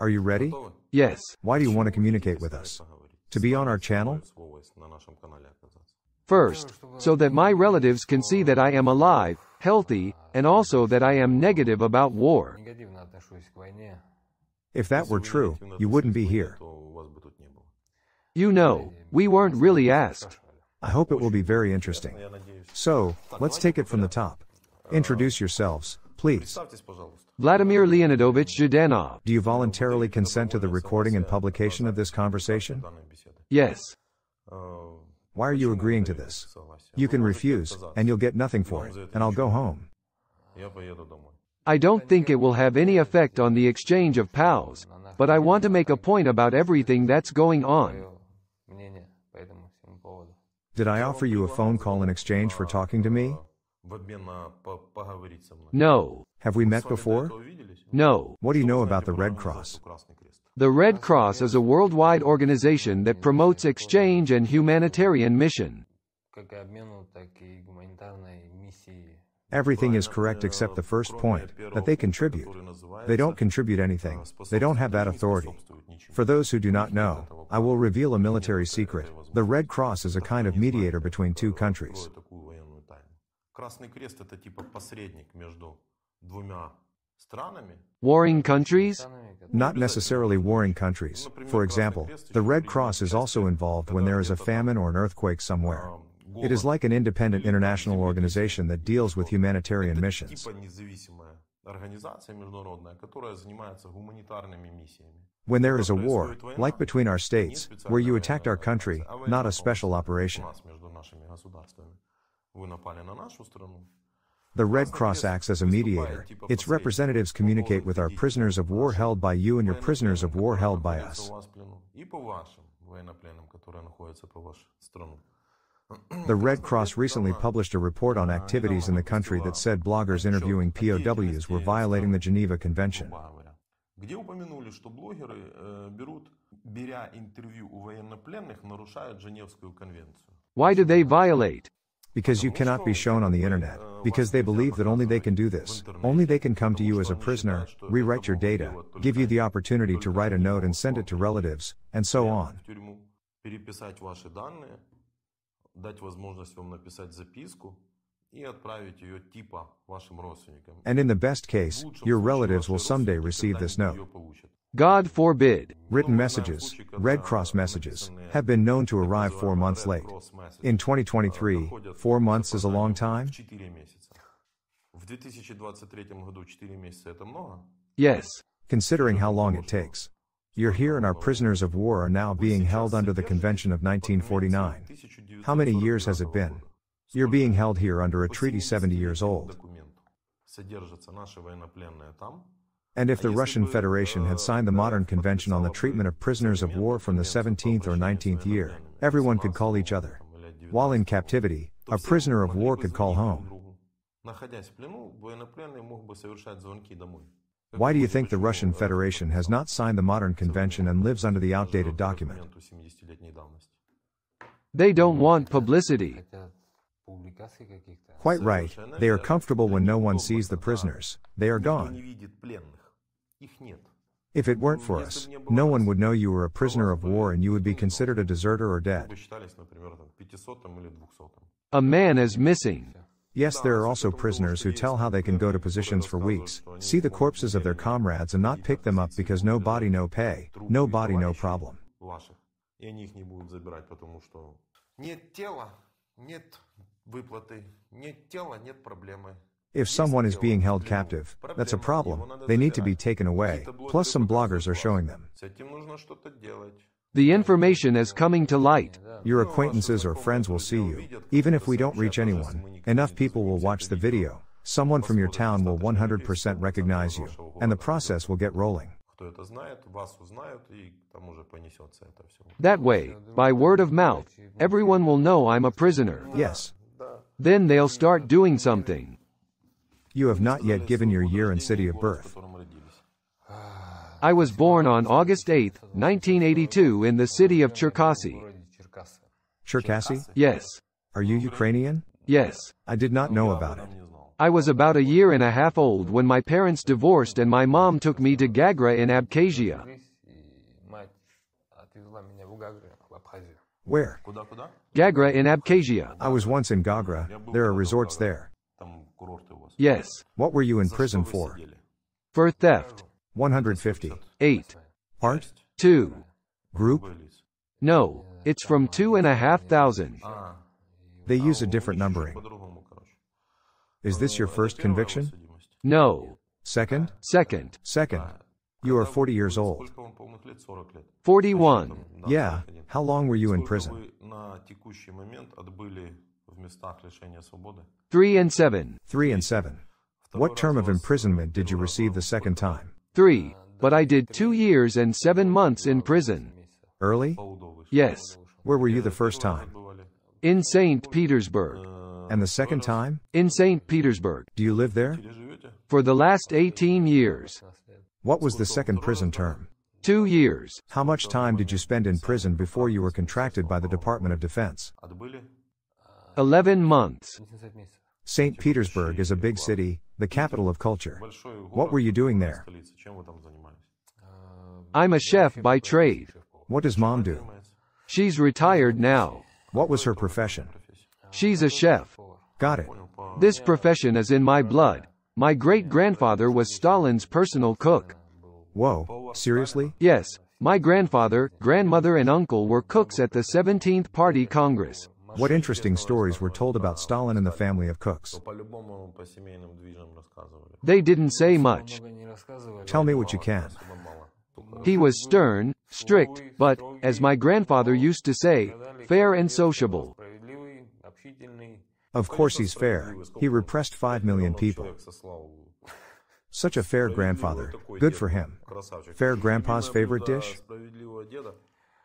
Are you ready? Yes. Why do you want to communicate with us? To be on our channel? First, so that my relatives can see that I am alive, healthy, and also that I am negative about war. If that were true, you wouldn't be here. You know, we weren't really asked. I hope it will be very interesting. So, let's take it from the top. Introduce yourselves, please. Vladimir Leonidovich Zhdanov. Do you voluntarily consent to the recording and publication of this conversation? Yes. Why are you agreeing to this? You can refuse, and you'll get nothing for it, and I'll go home. I don't think it will have any effect on the exchange of POWs, but I want to make a point about everything that's going on. Did I offer you a phone call in exchange for talking to me? No. Have we met before? No. What do you know about the Red Cross? The Red Cross is a worldwide organization that promotes exchange and humanitarian mission. Everything is correct except the first point, that they contribute. They don't contribute anything. They don't have that authority. For those who do not know, I will reveal a military secret. The Red Cross is a kind of mediator between two countries. Warring countries? Not necessarily warring countries. For example, the Red Cross is also involved when there is a famine or an earthquake somewhere. It is like an independent international organization that deals with humanitarian missions. When there is a war, like between our states, where you attacked our country, not a special operation. The Red Cross acts as a mediator. Its representatives communicate with our prisoners of war held by you and your prisoners of war held by us. The Red Cross recently published a report on activities in the country that said bloggers interviewing POWs were violating the Geneva Convention. Why do they violate? Because you cannot be shown on the internet, because they believe that only they can do this, only they can come to you as a prisoner, rewrite your data, give you the opportunity to write a note and send it to relatives, and so on. And in the best case, your relatives will someday receive this note. God forbid. Written messages, Red Cross messages, have been known to arrive 4 months late. In 2023, 4 months is a long time? Yes. Considering how long it takes. You're here and our prisoners of war are now being held under the Convention of 1949. How many years has it been? You're being held here under a treaty 70 years old. And if the Russian Federation had signed the modern convention on the treatment of prisoners of war from the 17th or 19th year, everyone could call each other. While in captivity, a prisoner of war could call home. Why do you think the Russian Federation has not signed the modern convention and lives under the outdated document? They don't want publicity. Quite right, they are comfortable when no one sees the prisoners. They are gone. If it weren't for us, no one would know you were a prisoner of war and you would be considered a deserter or dead. A man is missing. Yes, there are also prisoners who tell how they can go to positions for weeks, see the corpses of their comrades and not pick them up because no body, no pay, no body, no problem. If someone is being held captive, that's a problem. They need to be taken away, plus some bloggers are showing them. The information is coming to light. Your acquaintances or friends will see you. Even if we don't reach anyone, enough people will watch the video. Someone from your town will 100% recognize you, and the process will get rolling. That way, by word of mouth, everyone will know I'm a prisoner. Yes. Then they'll start doing something. You have not yet given your year and city of birth. I was born on August 8, 1982 in the city of Cherkasy. Cherkasy? Yes. Are you Ukrainian? Yes. I did not know about it. I was about a year and a half old when my parents divorced and my mom took me to Gagra in Abkhazia. Where? Gagra in Abkhazia. I was once in Gagra. There are resorts there. Yes. What were you in prison for? For theft. 150. 8. Part? 2. Group? No, it's from 2,500. They use a different numbering. Is this your first conviction? No. Second? Second. Second. You are 40 years old. 41. Yeah. How long were you in prison? 3 and 7. 3 and 7. What term of imprisonment did you receive the second time? 3. But I did 2 years and 7 months in prison. Early? Yes. Where were you the first time? In St. Petersburg. And the second time? In St. Petersburg. Do you live there? For the last 18 years. What was the second prison term? 2 years. How much time did you spend in prison before you were contracted by the Department of Defense? 11 months. St. Petersburg is a big city, the capital of culture. What were you doing there? I'm a chef by trade. What does mom do? She's retired now. What was her profession? She's a chef. Got it. This profession is in my blood. My great-grandfather was Stalin's personal cook. Whoa, seriously? Yes, my grandfather, grandmother and uncle were cooks at the 17th Party Congress. What interesting stories were told about Stalin and the family of cooks? They didn't say much. Tell me what you can. He was stern, strict, but, as my grandfather used to say, fair and sociable. Of course he's fair. He repressed 5 million people. Such a fair grandfather. Good for him. Fair grandpa's favorite dish?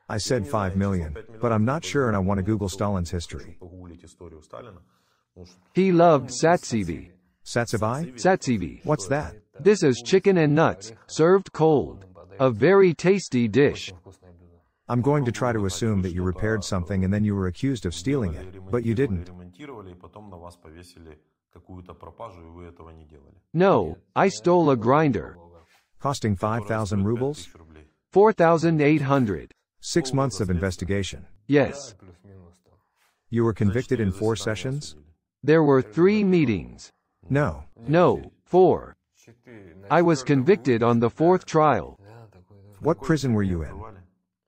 I said 5 million, but I'm not sure and I want to Google Stalin's history. He loved satsivi. Satsevai? Satsivi. What's that? This is chicken and nuts, served cold. A very tasty dish. I'm going to try to assume that you repaired something and then you were accused of stealing it, but you didn't. No, I stole a grinder. Costing 5,000 rubles? 4,800. 6 months of investigation. Yes. You were convicted in 4 sessions? There were 3 meetings. No. No, 4. I was convicted on the 4th trial. What prison were you in?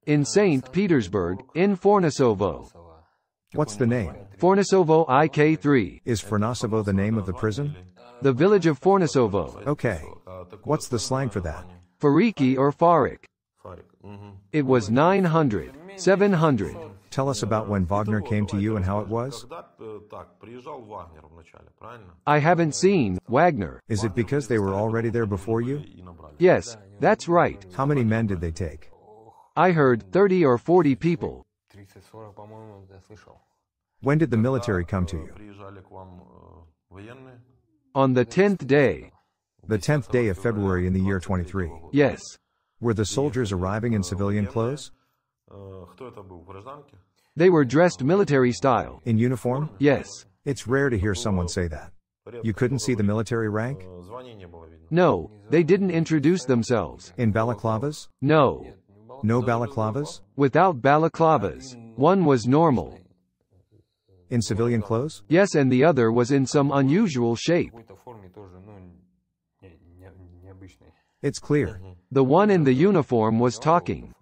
In St. Petersburg, in Fornasovo. What's the name? Fornasovo IK3. Is Fornasovo the name of the prison? The village of Fornasovo. Okay. What's the slang for that? Fariki or Farik. It was 900. 700. Tell us about when Wagner came to you and how it was? I haven't seen Wagner. Is it because they were already there before you? Yes, that's right. How many men did they take? I heard 30 or 40 people. When did the military come to you? On the 10th day. The 10th day of February in the year 23. Yes. Were the soldiers arriving in civilian clothes? They were dressed military style. In uniform? Yes. It's rare to hear someone say that. You couldn't see the military rank? No, they didn't introduce themselves. In balaclavas? No. No balaclavas? Without balaclavas. One was normal. In civilian clothes? Yes, and the other was in some unusual shape. It's clear. The one in the uniform was talking.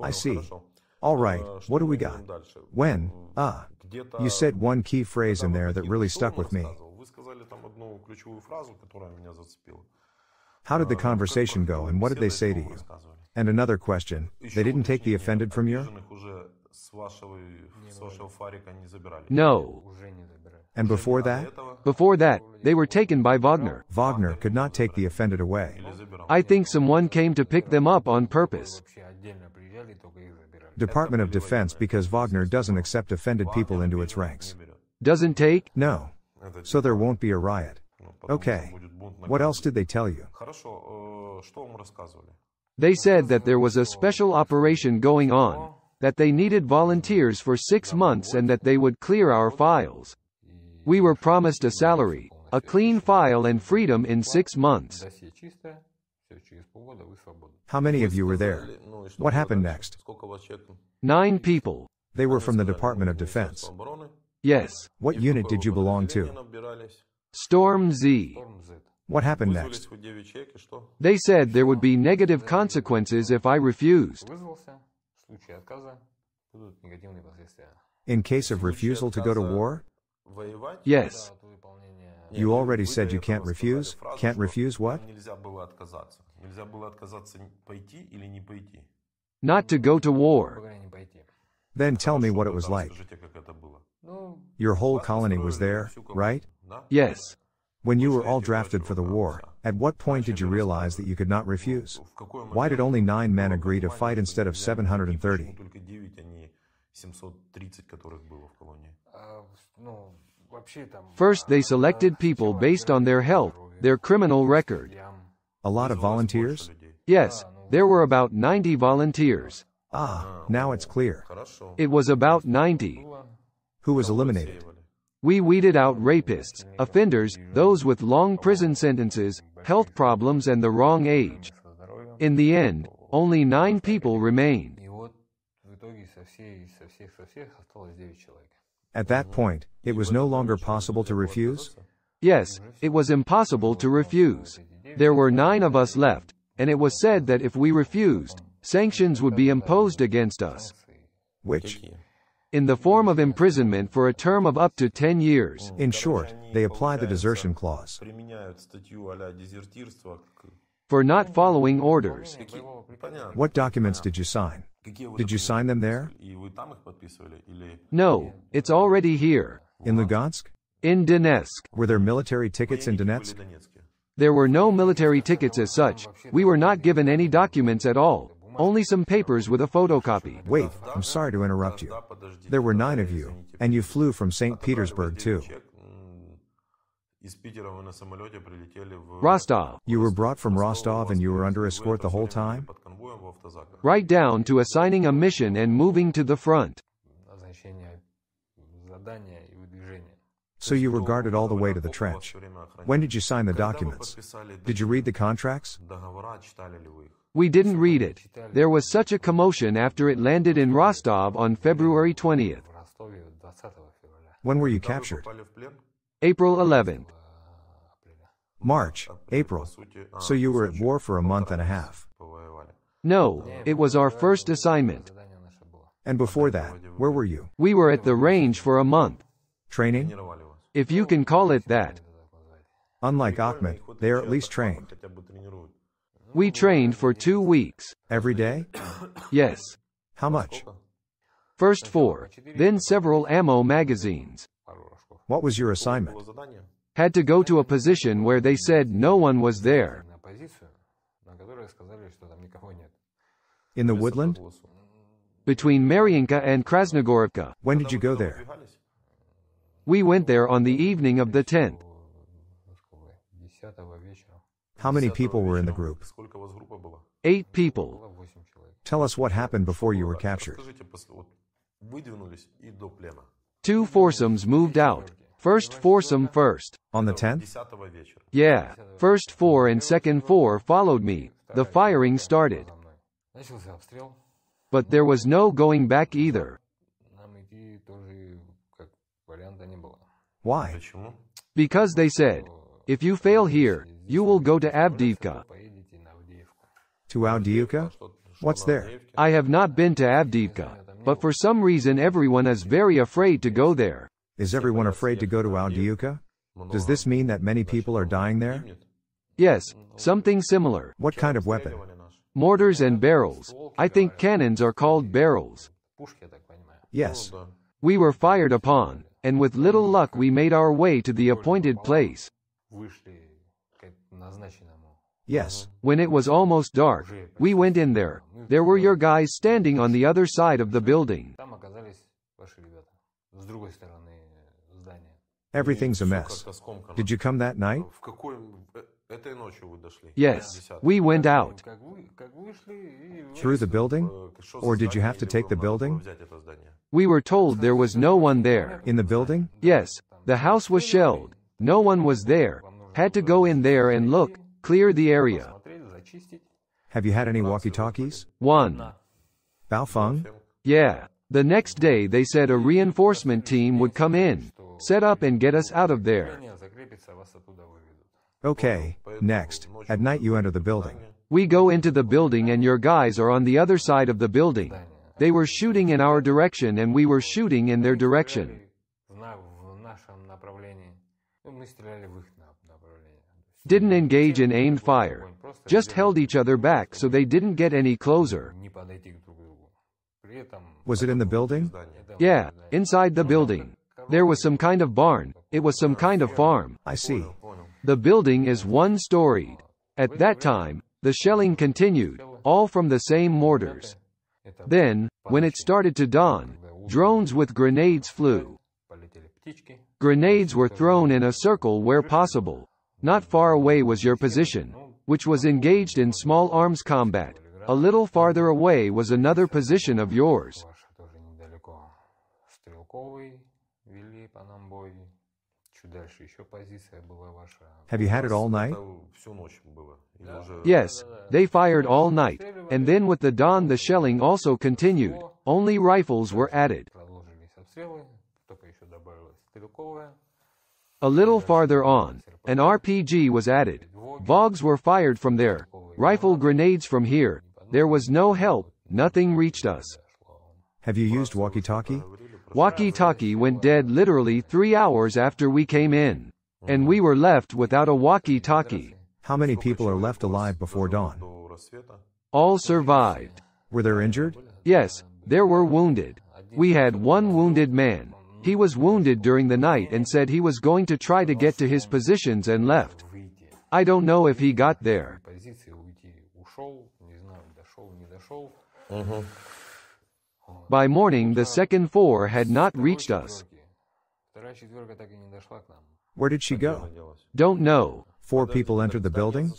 I see. All right, what do we got? When? You said one key phrase in there that really stuck with me. How did the conversation go and what did they say to you? And another question, they didn't take the offended from you? No. And before that? Before that, they were taken by Wagner. Wagner could not take the offended away. I think someone came to pick them up on purpose. Department of Defense because Wagner doesn't accept offended people into its ranks. Doesn't take? No. So there won't be a riot. Okay. What else did they tell you? They said that there was a special operation going on, that they needed volunteers for 6 months and that they would clear our files. We were promised a salary, a clean file and freedom in 6 months. How many of you were there? What happened next? 9 people. They were from the Department of Defense. Yes. What unit did you belong to? Storm Z. What happened next? They said there would be negative consequences if I refused. In case of refusal to go to war? Yes. You already said you can't refuse? Can't refuse what? Not to go to war. Then tell me what it was like. Your whole colony was there, right? Yes. When you were all drafted for the war, at what point did you realize that you could not refuse? Why did only 9 men agree to fight instead of 730? First they selected people based on their health, their criminal record. A lot of volunteers? Yes, there were about 90 volunteers. Ah, now it's clear. It was about 90. Who was eliminated? We weeded out rapists, offenders, those with long prison sentences, health problems and the wrong age. In the end, only 9 people remained. At that point, it was no longer possible to refuse? Yes, it was impossible to refuse. There were 9 of us left, and it was said that if we refused, sanctions would be imposed against us. Which? In the form of imprisonment for a term of up to 10 years. In short, they apply the desertion clause. For not following orders. What documents did you sign? Did you sign them there? No, it's already here. In Lugansk? In Donetsk. Were there military tickets in Donetsk? There were no military tickets as such. We were not given any documents at all. Only some papers with a photocopy. Wait, I'm sorry to interrupt you. There were 9 of you, and you flew from St. Petersburg too. Rostov. You were brought from Rostov and you were under escort the whole time? Right down to assigning a mission and moving to the front. So you were guarded all the way to the trench. When did you sign the documents? Did you read the contracts? We didn't read it. There was such a commotion after it landed in Rostov on February 20th. When were you captured? April 11th. March, April. So you were at war for a month and a half. No, it was our first assignment. And before that, where were you? We were at the range for a month. Training? If you can call it that. Unlike Akhmet, they are at least trained. We trained for 2 weeks. Every day? Yes. How much? First 4, then several ammo magazines. What was your assignment? Had to go to a position where they said no one was there. In the woodland? Between Mariinka and Krasnogorivka. When did you go there? We went there on the evening of the 10th. How many people were in the group? 8 people. Tell us what happened before you were captured. 2 foursomes moved out. First foursome first. On the 10th? Yeah. First 4 and second 4 followed me. The firing started. But there was no going back either. Why? Because they said, if you fail here, you will go to Avdiivka. To Avdiivka? What's there? I have not been to Avdiivka, but for some reason everyone is very afraid to go there. Is everyone afraid to go to Avdiivka? Does this mean that many people are dying there? Yes, something similar. What kind of weapon? Mortars and barrels. I think cannons are called barrels. Yes. We were fired upon, and with little luck we made our way to the appointed place. Yes. When it was almost dark, we went in there. There were your guys standing on the other side of the building. Everything's a mess. Did you come that night? Yes, we went out. Through the building? Or did you have to take the building? We were told there was no one there. In the building? Yes, the house was shelled. No one was there. Had to go in there and look, clear the area. Have you had any walkie-talkies? 1. Baofeng? Yeah. The next day they said a reinforcement team would come in, set up and get us out of there. Okay, next, at night you enter the building. We go into the building and your guys are on the other side of the building. They were shooting in our direction and we were shooting in their direction. Didn't engage in aimed fire. Just held each other back so they didn't get any closer. Was it in the building? Yeah, inside the building. There was some kind of barn. It was some kind of farm. I see. The building is one-storied. At that time, the shelling continued, all from the same mortars. Then, when it started to dawn, drones with grenades flew. Grenades were thrown in a circle where possible. Not far away was your position, which was engaged in small arms combat. A little farther away was another position of yours. Have you had it all night? Yes, they fired all night, and then with the dawn the shelling also continued, only rifles were added. A little farther on, an RPG was added. Vogs were fired from there, rifle grenades from here. There was no help, nothing reached us. Have you used walkie-talkie? Walkie-talkie went dead literally 3 hours after we came in. And we were left without a walkie-talkie. How many people are left alive before dawn? All survived. Were there injured? Yes, there were wounded. We had one wounded man. He was wounded during the night and said he was going to try to get to his positions and left. I don't know if he got there. By morning the second four had not reached us. Where did she go? Don't know. 4 people entered the building?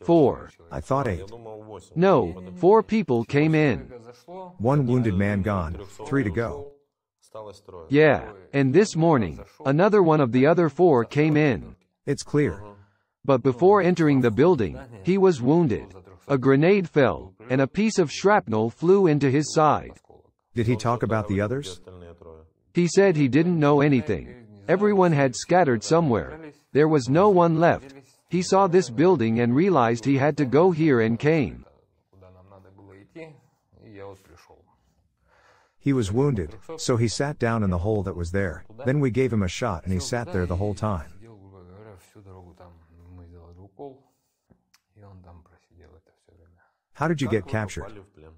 4. I thought 8. No, 4 people came in. 1 wounded man gone, 3 to go. Yeah, and this morning, another one of the other 4 came in. It's clear. But before entering the building, he was wounded. A grenade fell, and a piece of shrapnel flew into his side. Did he talk about the others? He said he didn't know anything. Everyone had scattered somewhere. There was no one left. He saw this building and realized he had to go here and came. He was wounded, so he sat down in the hole that was there. Then we gave him a shot and he sat there the whole time. How did you get captured?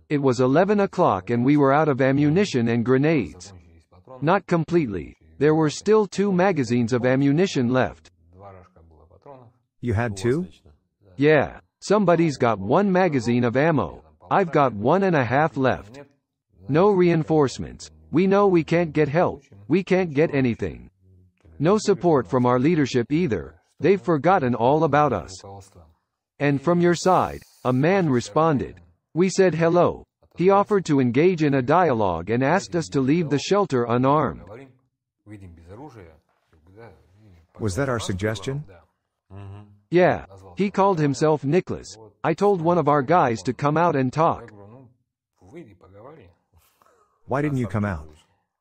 It was 11 o'clock and we were out of ammunition and grenades. Not completely. There were still 2 magazines of ammunition left. You had 2? Yeah. Somebody's got 1 magazine of ammo. I've got 1.5 left. No reinforcements. We know we can't get help. We can't get anything. No support from our leadership either. They've forgotten all about us. And from your side, a man responded. We said hello. He offered to engage in a dialogue and asked us to leave the shelter unarmed. Was that our suggestion? Yeah. He called himself Nicholas. I told one of our guys to come out and talk. Why didn't you come out?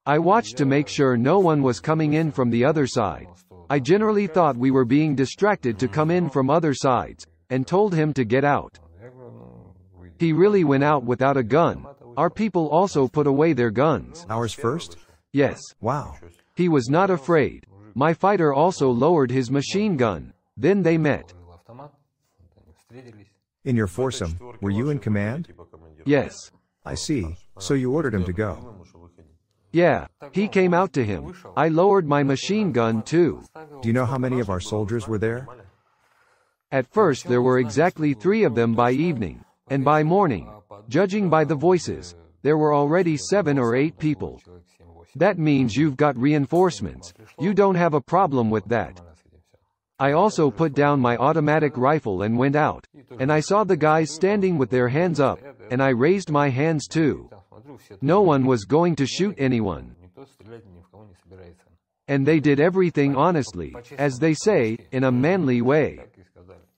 I watched to make sure no one was coming in from the other side. I generally thought we were being distracted to come in from other sides, and told him to get out. He really went out without a gun. Our people also put away their guns. Ours first? Yes. Wow. He was not afraid. My fighter also lowered his machine gun. Then they met. In your foursome, were you in command? Yes. I see. So you ordered him to go. Yeah. He came out to him. I lowered my machine gun too. Do you know how many of our soldiers were there? At first there were exactly 3 of them by evening. And by morning, judging by the voices, there were already 7 or 8 people. That means you've got reinforcements. You don't have a problem with that. I also put down my automatic rifle and went out. And I saw the guys standing with their hands up, and I raised my hands too. No one was going to shoot anyone. And they did everything honestly, as they say, in a manly way.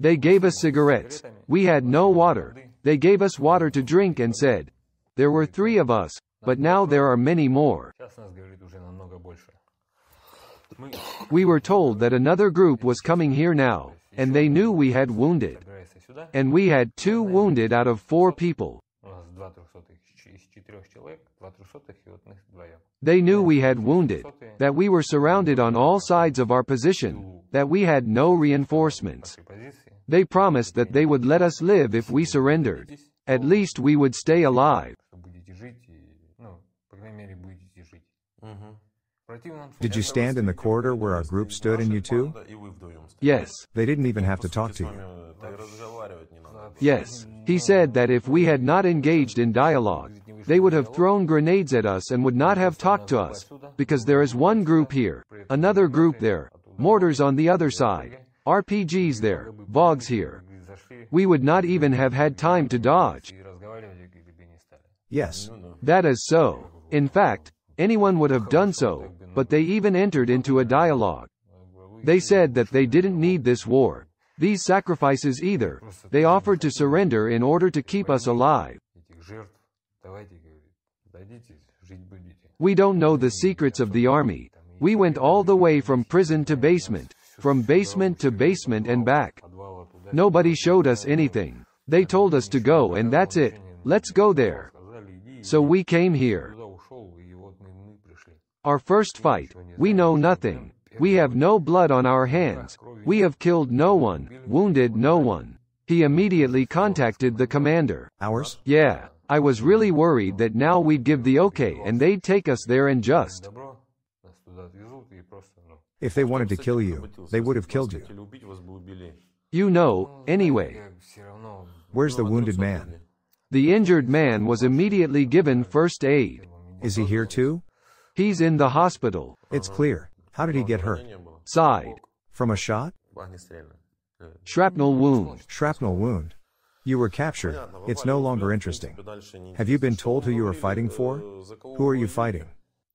They gave us cigarettes. We had no water. They gave us water to drink and said, "There were 3 of us, but now there are many more." We were told that another group was coming here now, and they knew we had wounded. And we had 2 wounded out of 4 people. They knew we had wounded, that we were surrounded on all sides of our position, that we had no reinforcements. They promised that they would let us live if we surrendered. At least we would stay alive. Did you stand in the corridor where our group stood and you too? Yes. They didn't even have to talk to you. Yes. He said that if we had not engaged in dialogue, they would have thrown grenades at us and would not have talked to us, because there is one group here, another group there, mortars on the other side, RPGs there, Vogs here. We would not even have had time to dodge. Yes. That is so. In fact, anyone would have done so, but they even entered into a dialogue. They said that they didn't need this war, these sacrifices either. They offered to surrender in order to keep us alive. We don't know the secrets of the army. We went all the way from prison to basement, from basement to basement and back. Nobody showed us anything. They told us to go and that's it. Let's go there. So we came here. Our first fight, we know nothing. We have no blood on our hands. We have killed no one, wounded no one. He immediately contacted the commander. Ours? Yeah. I was really worried that now we'd give the okay and they'd take us there and just. If they wanted to kill you, they would have killed you. You know, anyway. Where's the wounded man? The injured man was immediately given first aid. Is he here too? He's in the hospital. It's clear. How did he get hurt? Side. From a shot? Shrapnel wound. Shrapnel wound. You were captured. It's no longer interesting. Have you been told who you are fighting for? Who are you fighting?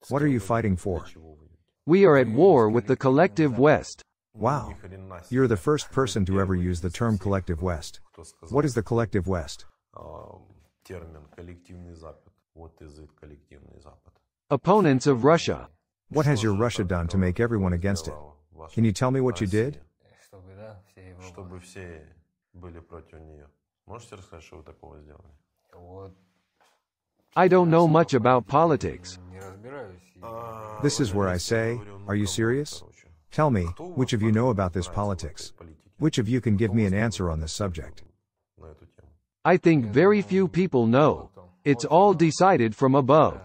What are you fighting for? We are at war with the Collective West. Wow. You're the first person to ever use the term Collective West. What is the Collective West? Opponents of Russia. What has your Russia done to make everyone against it? Can you tell me what you did? I don't know much about politics. This is where I say, are you serious? Tell me, which of you know about this politics? Which of you can give me an answer on this subject? I think very few people know. It's all decided from above.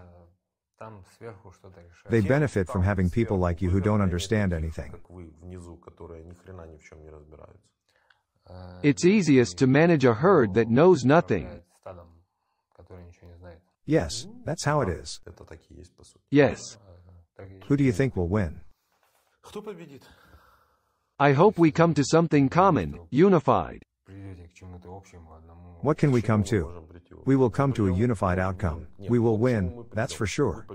They benefit from having people like you who don't understand anything. It's easiest to manage a herd that knows nothing. Yes, that's how it is. Yes. Who do you think will win? I hope we come to something common, unified. What can we come to? We will come to a unified outcome. We will win, that's for sure.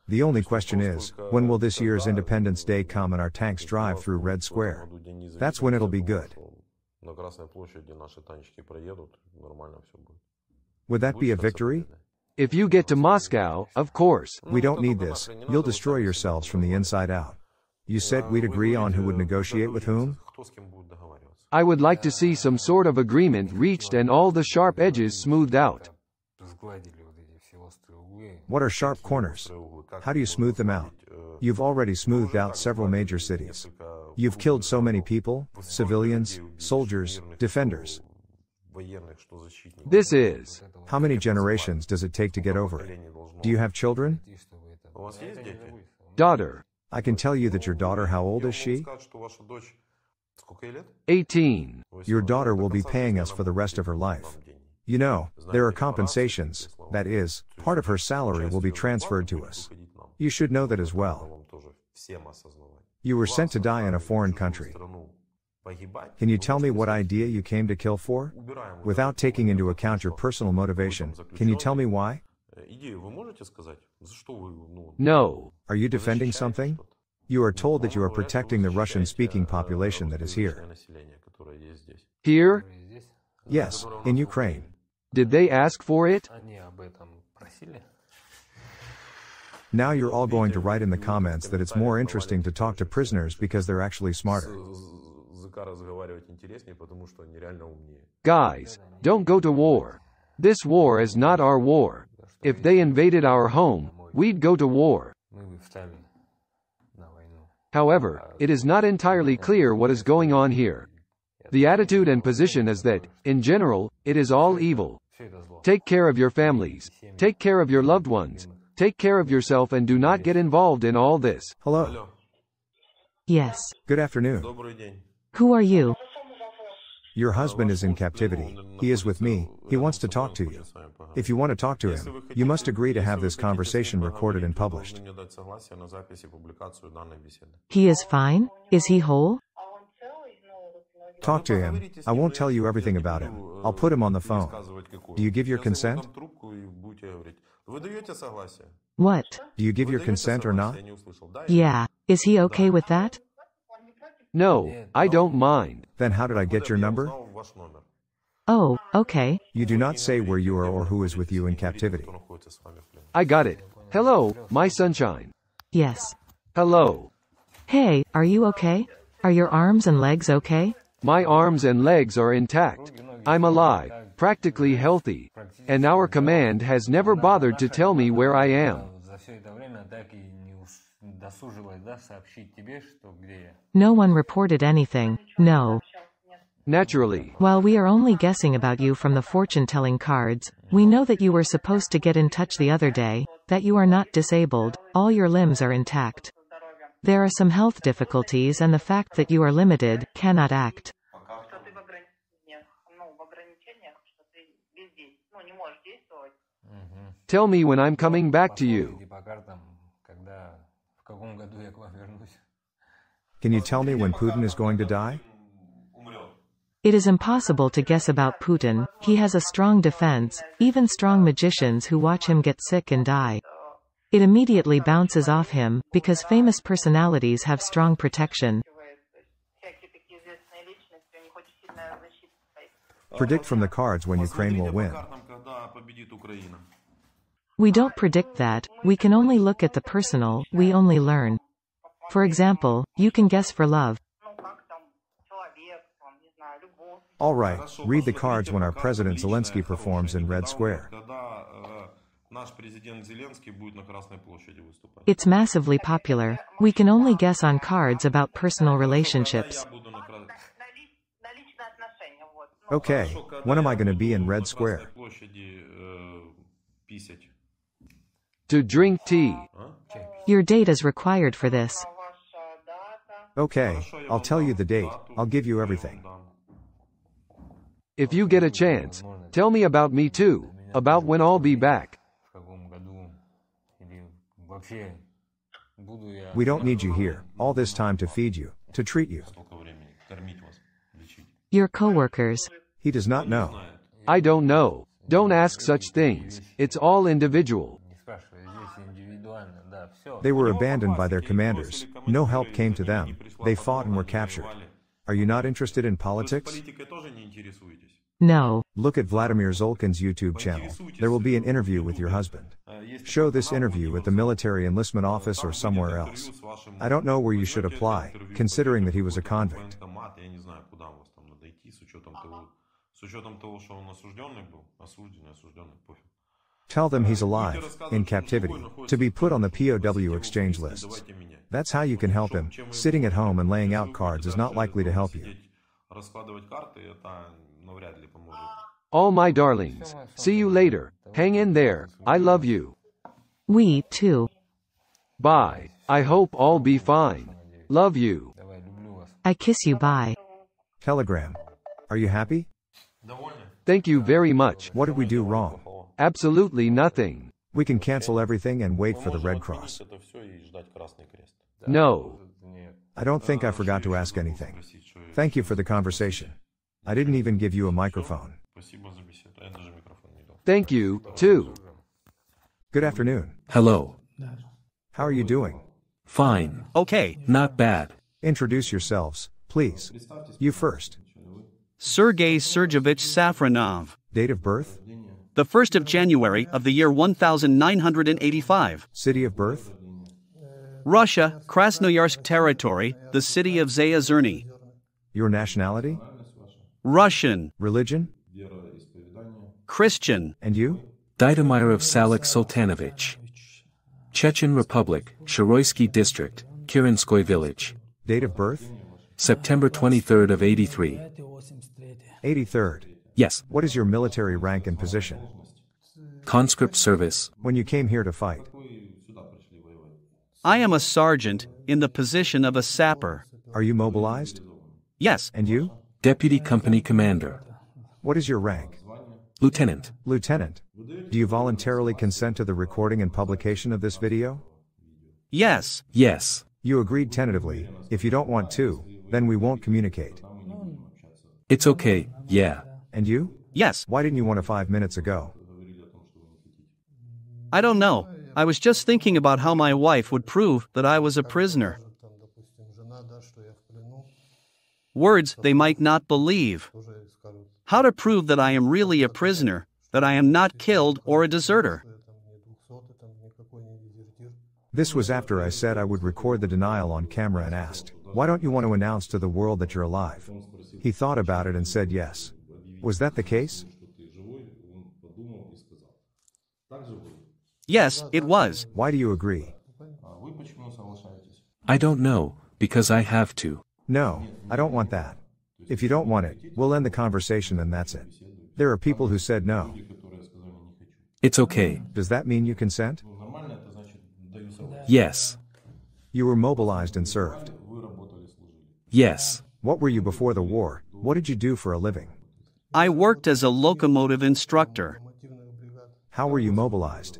The only question is, when will this year's Independence Day come and our tanks drive through Red Square? That's when it'll be good. Would that be a victory? If you get to Moscow, of course. We don't need this. You'll destroy yourselves from the inside out. You said we'd agree on who would negotiate with whom? I would like to see some sort of agreement reached and all the sharp edges smoothed out. What are sharp corners? How do you smooth them out? You've already smoothed out several major cities. You've killed so many people, civilians, soldiers, defenders. This is. How many generations does it take to get over it? Do you have children? Daughter. I can tell you that your daughter, how old is she? 18. Your daughter will be paying us for the rest of her life. You know, there are compensations, that is, part of her salary will be transferred to us. You should know that as well. You were sent to die in a foreign country. Can you tell me what idea you came to kill for? Without taking into account your personal motivation, can you tell me why? No. Are you defending something? You are told that you are protecting the Russian-speaking population that is here. Here? Yes, in Ukraine. Did they ask for it? Now you're all going to write in the comments that it's more interesting to talk to prisoners because they're actually smarter. Guys, don't go to war. This war is not our war. If they invaded our home, we'd go to war. However, it is not entirely clear what is going on here. The attitude and position is that, in general, it is all evil. Take care of your families. Take care of your loved ones. Take care of yourself and do not get involved in all this. Hello. Yes. Good afternoon. Who are you? Your husband is in captivity. He is with me. He wants to talk to you. If you want to talk to him, you must agree to have this conversation recorded and published. He is fine? Is he whole? Talk to him. I won't tell you everything about him. I'll put him on the phone. Do you give your consent? What? Do you give your consent or not? Yeah. Is he okay with that? No, I don't mind. Then how did I get your number? Oh, okay. You do not say where you are or who is with you in captivity. I got it. Hello, my sunshine. Yes. Hello. Hey, are you okay? Are your arms and legs okay? My arms and legs are intact. I'm alive, practically healthy. And our command has never bothered to tell me where I am. No one reported anything, no. Naturally. While we are only guessing about you from the fortune-telling cards, we know that you were supposed to get in touch the other day, that you are not disabled, all your limbs are intact. There are some health difficulties and the fact that you are limited, cannot act. Tell me when I'm coming back to you. Can you tell me when Putin is going to die? It is impossible to guess about Putin. He has a strong defense, even strong magicians who watch him get sick and die. It immediately bounces off him, because famous personalities have strong protection. Predict from the cards when Ukraine will win. We don't predict that, we can only look at the personal, we only learn. For example, you can guess for love. All right, read the cards when our President Zelensky performs in Red Square. It's massively popular. We can only guess on cards about personal relationships. Okay, when am I going to be in Red Square? To drink tea. Your date is required for this. Okay, I'll tell you the date, I'll give you everything. If you get a chance, tell me about me too, about when I'll be back. We don't need you here, all this time to feed you, to treat you. Your coworkers. He does not know. I don't know. Don't ask such things. It's all individual. They were abandoned by their commanders. No help came to them. They fought and were captured. Are you not interested in politics? No. Look at Vladimir Zolkin's YouTube channel. There will be an interview with your husband. Show this interview at the military enlistment office or somewhere else. I don't know where you should apply, considering that he was a convict. Tell them he's alive, in captivity, to be put on the POW exchange lists. That's how you can help him. Sitting at home and laying out cards is not likely to help you. All my darlings. See you later. Hang in there. I love you. We, too. Bye. I hope all be fine. Love you. I kiss you bye. Telegram. Are you happy? Thank you very much. What did we do wrong? Absolutely nothing. We can cancel everything and wait for the Red Cross. No. I don't think I forgot to ask anything. Thank you for the conversation. I didn't even give you a microphone. Thank you, too. Good afternoon. Hello. How are you doing? Fine. Okay. Not bad. Introduce yourselves, please. You first. Sergei Sergeyevich Safronov. Date of birth? The 1st of January of the year 1985. City of birth? Russia, Krasnoyarsk Territory, the city of Zaozerny. Your nationality? Russian. Religion? Christian. And you? Daidamirov Salik Sultanovich. Chechen Republic, Sharoysky District, Kirinskoy Village. Date of birth? September 23rd of 83. 83rd. Yes. What is your military rank and position? Conscript service. When you came here to fight? I am a sergeant, in the position of a sapper. Are you mobilized? Yes. And you? Deputy Company Commander. What is your rank? Lieutenant. Lieutenant. Do you voluntarily consent to the recording and publication of this video? Yes. Yes. You agreed tentatively. If you don't want to, then we won't communicate. It's okay, yeah. And you? Yes. Why didn't you want to 5 minutes ago? I don't know. I was just thinking about how my wife would prove that I was a prisoner. Words they might not believe. How to prove that I am really a prisoner, that I am not killed or a deserter. This was after I said I would record the denial on camera and asked, "Why don't you want to announce to the world that you're alive?" He thought about it and said yes. Was that the case? Yes, it was. Why do you agree? I don't know, because I have to. No, I don't want that. If you don't want it, we'll end the conversation and that's it. There are people who said no. It's okay. Does that mean you consent? Yes. You were mobilized and served. Yes. What were you before the war? What did you do for a living? I worked as a locomotive instructor. How were you mobilized?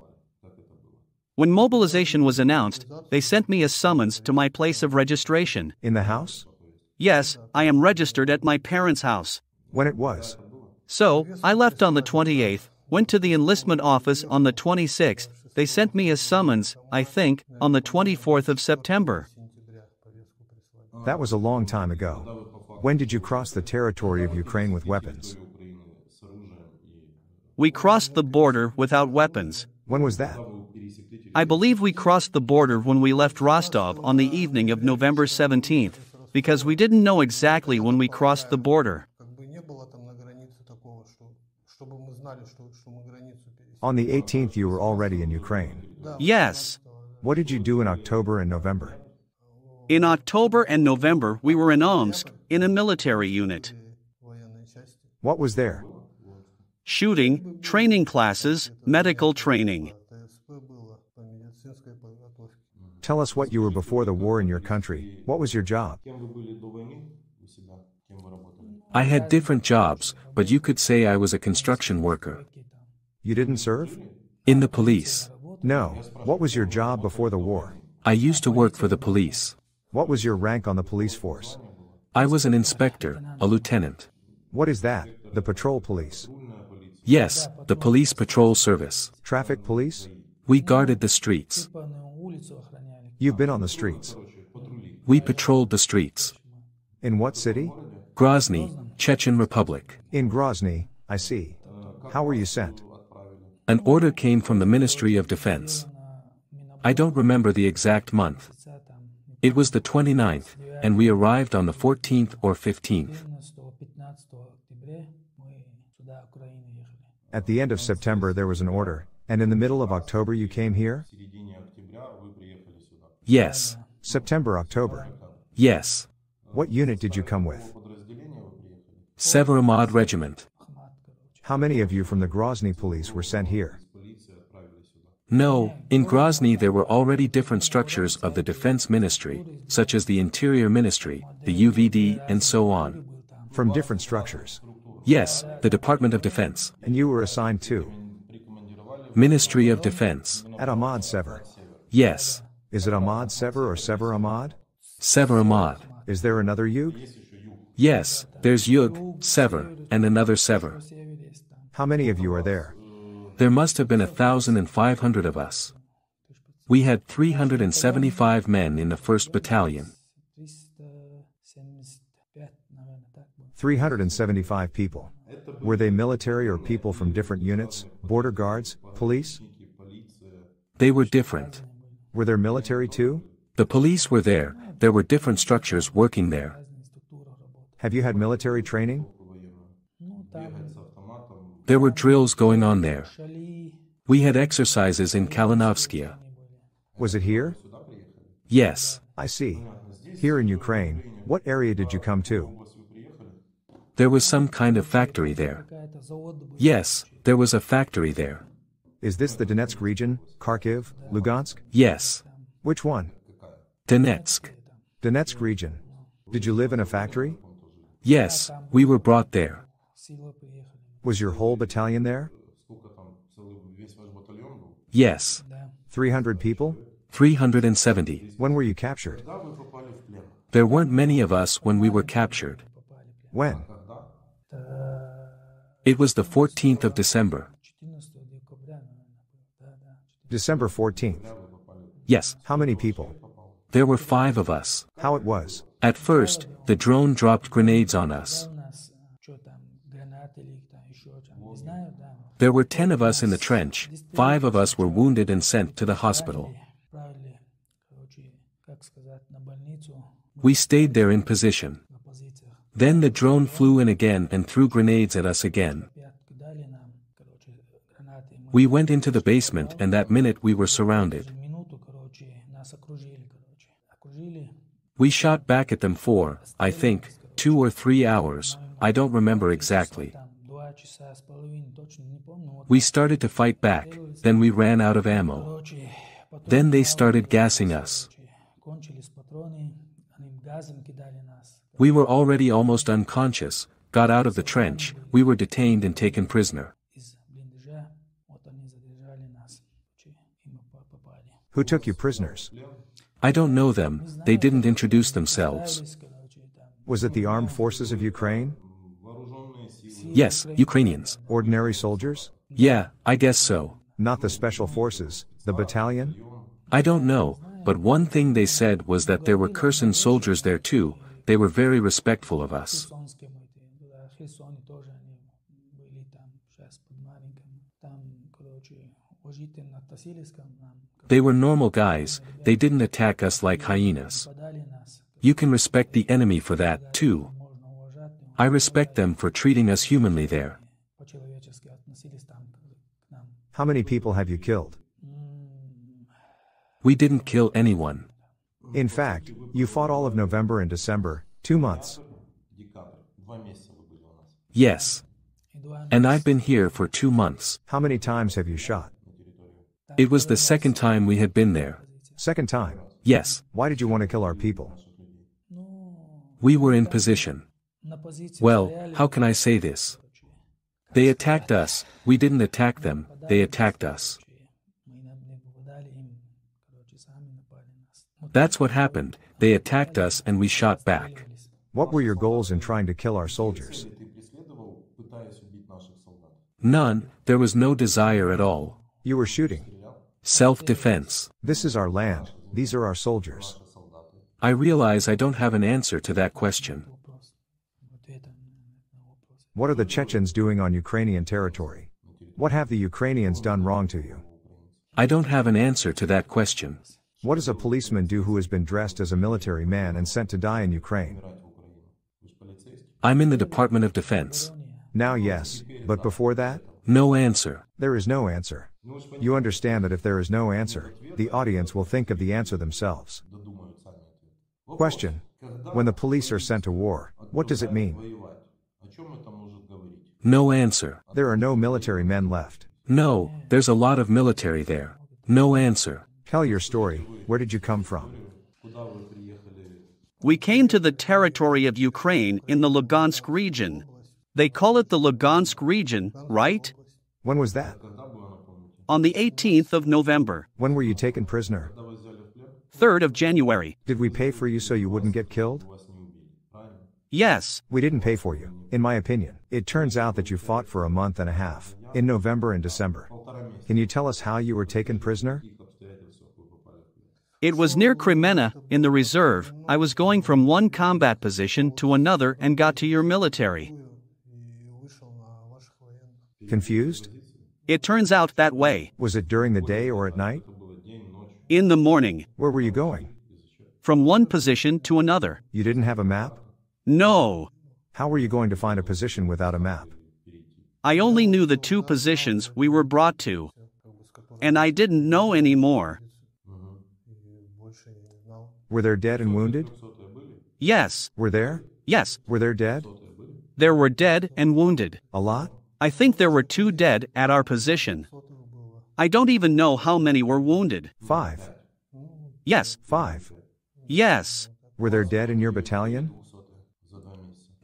When mobilization was announced, they sent me a summons to my place of registration. In the house? Yes, I am registered at my parents' house. When it was? So, I left on the 28th, went to the enlistment office on the 26th, they sent me a summons, I think, on the 24th of September. That was a long time ago. When did you cross the territory of Ukraine with weapons? We crossed the border without weapons. When was that? I believe we crossed the border when we left Rostov on the evening of November 17th, because we didn't know exactly when we crossed the border. On the 18th you were already in Ukraine. Yes. What did you do in October and November? In October and November we were in Omsk, in a military unit. What was there? Shooting, training classes, medical training. Tell us what you were before the war in your country. What was your job? I had different jobs, but you could say I was a construction worker. You didn't serve? In the police. No. What was your job before the war? I used to work for the police. What was your rank on the police force? I was an inspector, a lieutenant. What is that? The patrol police? Yes, the police patrol service. Traffic police? We guarded the streets. You've been on the streets. We patrolled the streets. In what city? Grozny, Chechen Republic. In Grozny, I see. How were you sent? An order came from the Ministry of Defense. I don't remember the exact month. It was the 29th, and we arrived on the 14th or 15th. At the end of September there was an order, and in the middle of October you came here? Yes. September, October. Yes. What unit did you come with? Severomad Regiment. How many of you from the Grozny police were sent here? No, in Grozny there were already different structures of the Defense Ministry, such as the Interior Ministry, the UVD, and so on. From different structures? Yes, the Department of Defense. And you were assigned to? Ministry of Defense. At Ahmad Sever? Yes. Is it Ahmad Sever or Sever Ahmad? Severomad. Is there another Yug? Yes, there's Yug, Sever, and another Sever. How many of you are there? There must have been 1,500 of us. We had 375 men in the 1st Battalion. 375 people. Were they military or people from different units, border guards, police? They were different. Were there military too? The police were there were different structures working there. Have you had military training? There were drills going on there. We had exercises in Kalinovskia. Was it here? Yes. I see. Here in Ukraine, what area did you come to? There was some kind of factory there. Yes, there was a factory there. Is this the Donetsk region, Kharkiv, Lugansk? Yes. Which one? Donetsk. Donetsk region. Did you live in a factory? Yes, we were brought there. Was your whole battalion there? Yes. 300 people? 370. When were you captured? There weren't many of us when we were captured. When? It was the 14th of December. December 14th. Yes. How many people? There were 5 of us. How it was? At first, the drone dropped grenades on us. There were 10 of us in the trench, 5 of us were wounded and sent to the hospital. We stayed there in position. Then the drone flew in again and threw grenades at us again. We went into the basement and that minute we were surrounded. We shot back at them for, I think, 2 or 3 hours, I don't remember exactly. We started to fight back, then we ran out of ammo. Then they started gassing us. We were already almost unconscious, got out of the trench, we were detained and taken prisoner. Who took you prisoners? I don't know them, they didn't introduce themselves. Was it the armed forces of Ukraine? Yes, Ukrainians. Ordinary soldiers? Yeah, I guess so. Not the special forces, the battalion? I don't know, but one thing they said was that there were Kherson soldiers there too, they were very respectful of us. They were normal guys, they didn't attack us like hyenas. You can respect the enemy for that, too. I respect them for treating us humanly there. How many people have you killed? We didn't kill anyone. In fact, you fought all of November and December, 2 months. Yes. And I've been here for 2 months. How many times have you shot? It was the second time we had been there. Second time? Yes. Why did you want to kill our people? We were in position. Well, how can I say this? They attacked us, we didn't attack them, they attacked us. That's what happened, they attacked us and we shot back. What were your goals in trying to kill our soldiers? None, there was no desire at all. You were shooting. Self-defense. This is our land, these are our soldiers. I realize I don't have an answer to that question. What are the Chechens doing on Ukrainian territory? What have the Ukrainians done wrong to you? I don't have an answer to that question. What does a policeman do who has been dressed as a military man and sent to die in Ukraine? I'm in the Department of Defense. Now yes, but before that? No answer. There is no answer. You understand that if there is no answer, the audience will think of the answer themselves. Question. When the police are sent to war, what does it mean? No answer. There are no military men left. No, there's a lot of military there. No answer. Tell your story, where did you come from? We came to the territory of Ukraine in the Lugansk region. They call it the Lugansk region, right? When was that? On the 18th of November. When were you taken prisoner? 3rd of January. Did we pay for you so you wouldn't get killed? Yes. We didn't pay for you, in my opinion. It turns out that you fought for a month and a half, in November and December. Can you tell us how you were taken prisoner? It was near Kremena, in the reserve. I was going from one combat position to another and got to your military. Confused? It turns out that way. Was it during the day or at night? In the morning. Where were you going? From one position to another. You didn't have a map? No. How were you going to find a position without a map? I only knew the two positions we were brought to. And I didn't know any more. Were there dead and wounded? Yes. Were there? Yes. Were there dead? There were dead and wounded. A lot? I think there were 2 dead at our position. I don't even know how many were wounded. 5. Yes. 5. Yes. Were there dead in your battalion?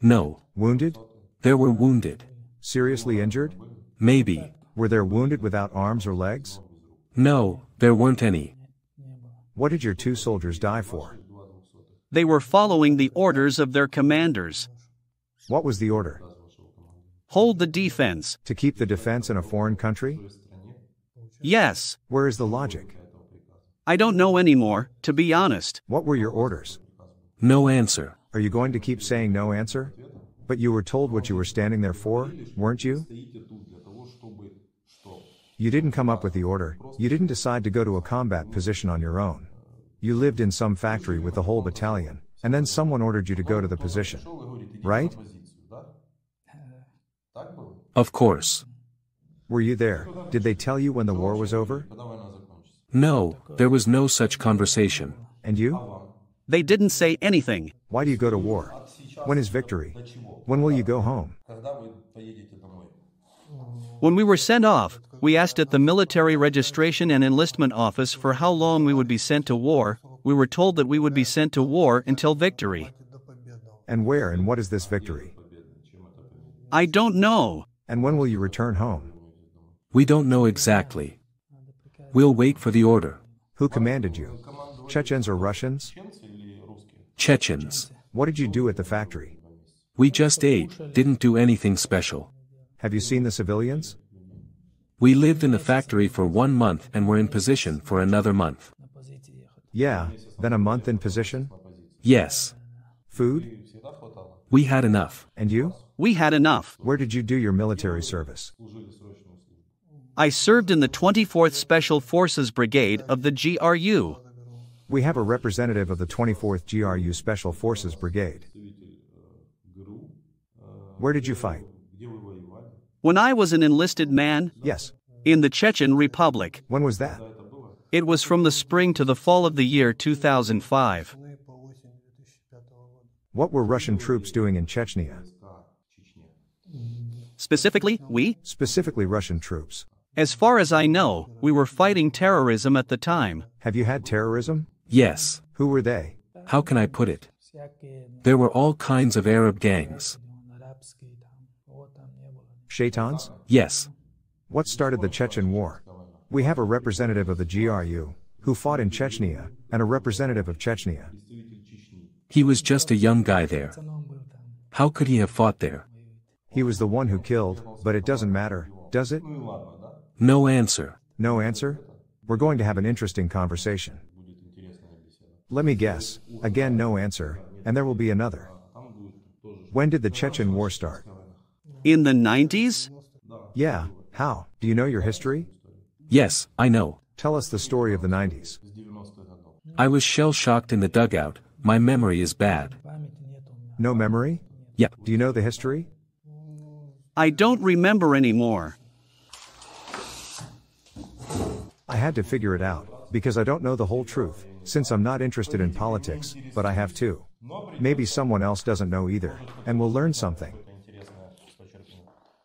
No. Wounded? There were wounded. Seriously injured? Maybe. Were there wounded without arms or legs? No, there weren't any. What did your 2 soldiers die for? They were following the orders of their commanders. What was the order? Hold the defense. To keep the defense in a foreign country? Yes. Where is the logic? I don't know anymore, to be honest. What were your orders? No answer. Are you going to keep saying no answer? But you were told what you were standing there for, weren't you? You didn't come up with the order, you didn't decide to go to a combat position on your own. You lived in some factory with the whole battalion, and then someone ordered you to go to the position. Right? Of course. Were you there? Did they tell you when the war was over? No, there was no such conversation. And you? They didn't say anything. Why do you go to war? When is victory? When will you go home? When we were sent off, we asked at the military registration and enlistment office for how long we would be sent to war. We were told that we would be sent to war until victory. And where and what is this victory? I don't know. And when will you return home? We don't know exactly. We'll wait for the order. Who commanded you? Chechens or Russians? Chechens. What did you do at the factory? We just ate, didn't do anything special. Have you seen the civilians? We lived in the factory for 1 month and were in position for another month. Yeah, then a month in position? Yes. Food? We had enough. And you? We had enough. Where did you do your military service? I served in the 24th Special Forces Brigade of the GRU. We have a representative of the 24th GRU Special Forces Brigade. Where did you fight? When I was an enlisted man? Yes. In the Chechen Republic. When was that? It was from the spring to the fall of the year 2005. What were Russian troops doing in Chechnya? Specifically, we? Specifically Russian troops. As far as I know, we were fighting terrorism at the time. Have you had terrorism? Yes. Who were they? How can I put it? There were all kinds of Arab gangs. Shaitans? Yes. What started the Chechen War? We have a representative of the GRU, who fought in Chechnya, and a representative of Chechnya. He was just a young guy there. How could he have fought there? He was the one who killed, but it doesn't matter, does it? No answer. No answer? We're going to have an interesting conversation. Let me guess, again no answer, and there will be another. When did the Chechen War start? In the 90s? Yeah, how? Do you know your history? Yes, I know. Tell us the story of the 90s. I was shell-shocked in the dugout. My memory is bad. No memory? Yeah. Do you know the history? I don't remember anymore. I had to figure it out, because I don't know the whole truth, since I'm not interested in politics, but I have to. Maybe someone else doesn't know either, and will learn something.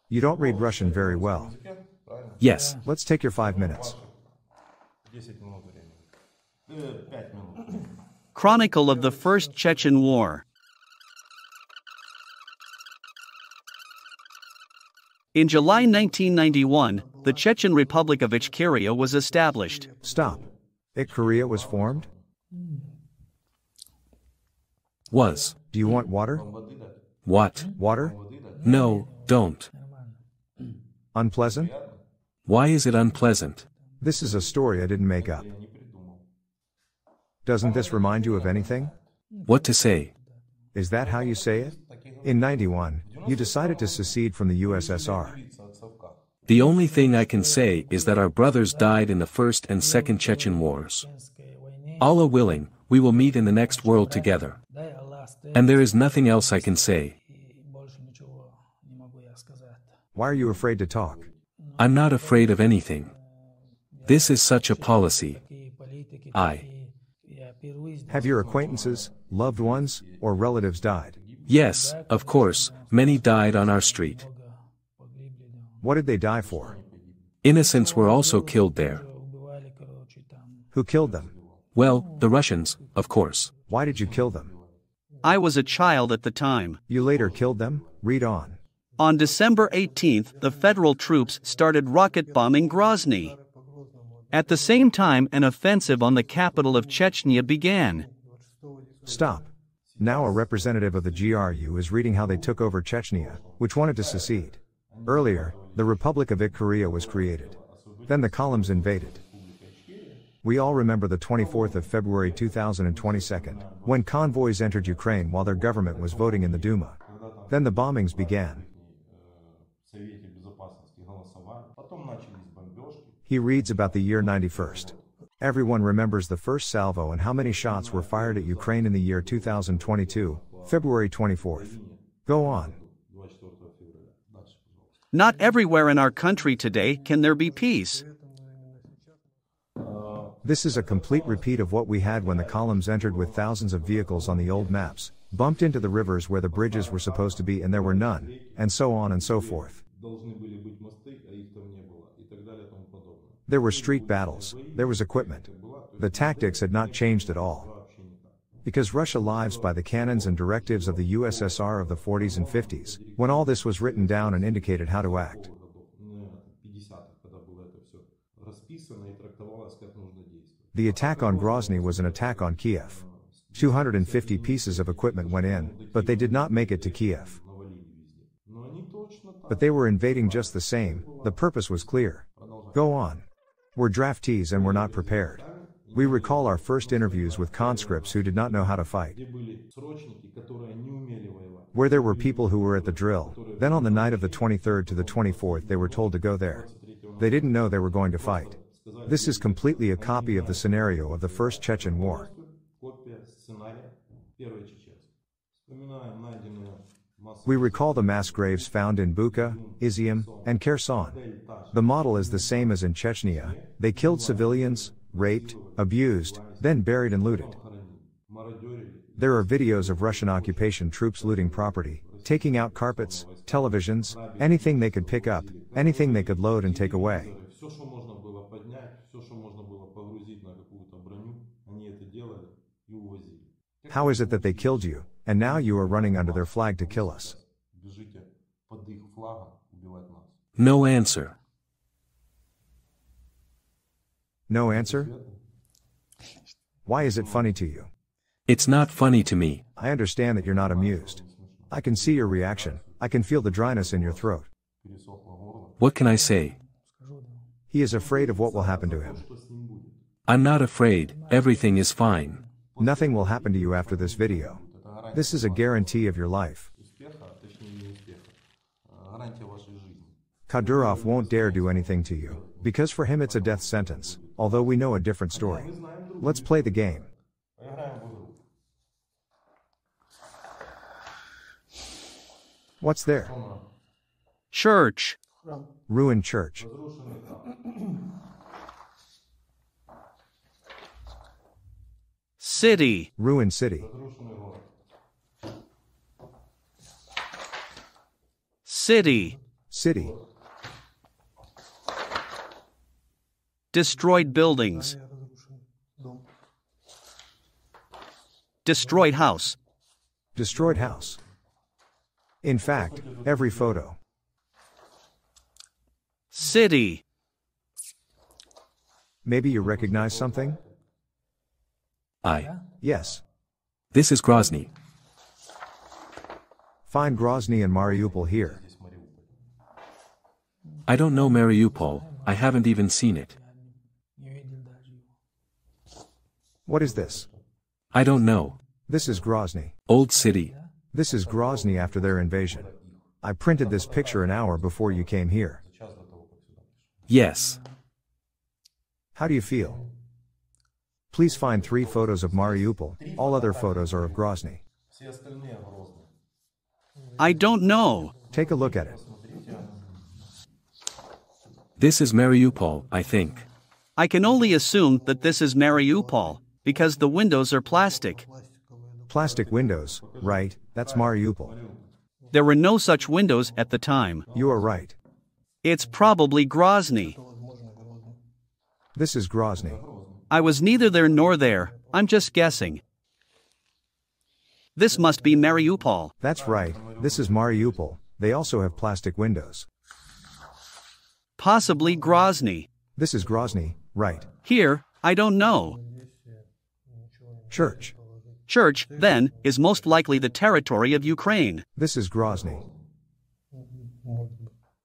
You don't read Russian very well. Yes. Let's take your 5 minutes. Chronicle of the First Chechen War. In July 1991, the Chechen Republic of Ichkeria was established. Stop. Ichkeria was formed? Was. Do you want water? What? Water? No, don't. Unpleasant? Why is it unpleasant? This is a story I didn't make up. Doesn't this remind you of anything? What to say? Is that how you say it? In 91, you decided to secede from the USSR. The only thing I can say is that our brothers died in the First and Second Chechen Wars. Allah willing, we will meet in the next world together. And there is nothing else I can say. Why are you afraid to talk? I'm not afraid of anything. This is such a policy. Have your acquaintances, loved ones, or relatives died? Yes, of course, many died on our street. What did they die for? Innocents were also killed there. Who killed them? Well, the Russians, of course. Why did you kill them? I was a child at the time. You later killed them? Read on. On December 18th, the federal troops started rocket bombing Grozny. At the same time, an offensive on the capital of Chechnya began. Stop. Now a representative of the GRU is reading how they took over Chechnya, which wanted to secede. Earlier, the Republic of Korea was created. Then the columns invaded. We all remember the 24th of February 2022, when convoys entered Ukraine while their government was voting in the Duma. Then the bombings began. He reads about the year 91st. Everyone remembers the first salvo and how many shots were fired at Ukraine in the year 2022, February 24th. Go on. Not everywhere in our country today can there be peace. This is a complete repeat of what we had when the columns entered with thousands of vehicles on the old maps, bumped into the rivers where the bridges were supposed to be and there were none, and so on and so forth. There were street battles, there was equipment. The tactics had not changed at all. Because Russia lives by the canons and directives of the USSR of the 40s and 50s, when all this was written down and indicated how to act. The attack on Grozny was an attack on Kiev. 250 pieces of equipment went in, but they did not make it to Kiev. But they were invading just the same, the purpose was clear. Go on. We're draftees and we're not prepared. We recall our first interviews with conscripts who did not know how to fight. Where there were people who were at the drill, then on the night of the 23rd to the 24th they were told to go there. They didn't know they were going to fight. This is completely a copy of the scenario of the First Chechen War. We recall the mass graves found in Bucha, Izium, and Kherson. The model is the same as in Chechnya. They killed civilians, raped, abused, then buried and looted. There are videos of Russian occupation troops looting property, taking out carpets, televisions, anything they could pick up, anything they could load and take away. How is it that they killed you, and now you are running under their flag to kill us? No answer. No answer? Why is it funny to you? It's not funny to me. I understand that you're not amused. I can see your reaction, I can feel the dryness in your throat. What can I say? He is afraid of what will happen to him. I'm not afraid, everything is fine. Nothing will happen to you after this video. This is a guarantee of your life. Kadyrov won't dare do anything to you, because for him it's a death sentence, although we know a different story. Let's play the game. What's there? Church. Ruined church. City. Ruined city. City. City. Destroyed buildings. Destroyed house. Destroyed house. In fact, every photo. City. Maybe you recognize something? Yes. This is Grozny. Find Grozny and Mariupol here. I don't know Mariupol, I haven't even seen it. What is this? I don't know. This is Grozny. Old city. This is Grozny after their invasion. I printed this picture an hour before you came here. Yes. How do you feel? Please find 3 photos of Mariupol, all other photos are of Grozny. I don't know. Take a look at it. This is Mariupol, I think. I can only assume that this is Mariupol, because the windows are plastic. Plastic windows, right, that's Mariupol. There were no such windows at the time. You are right. It's probably Grozny. This is Grozny. I was neither there nor there, I'm just guessing. This must be Mariupol. That's right, this is Mariupol, they also have plastic windows. Possibly Grozny. This is Grozny, right. Here, I don't know. Church. Church, then, is most likely the territory of Ukraine. This is Grozny.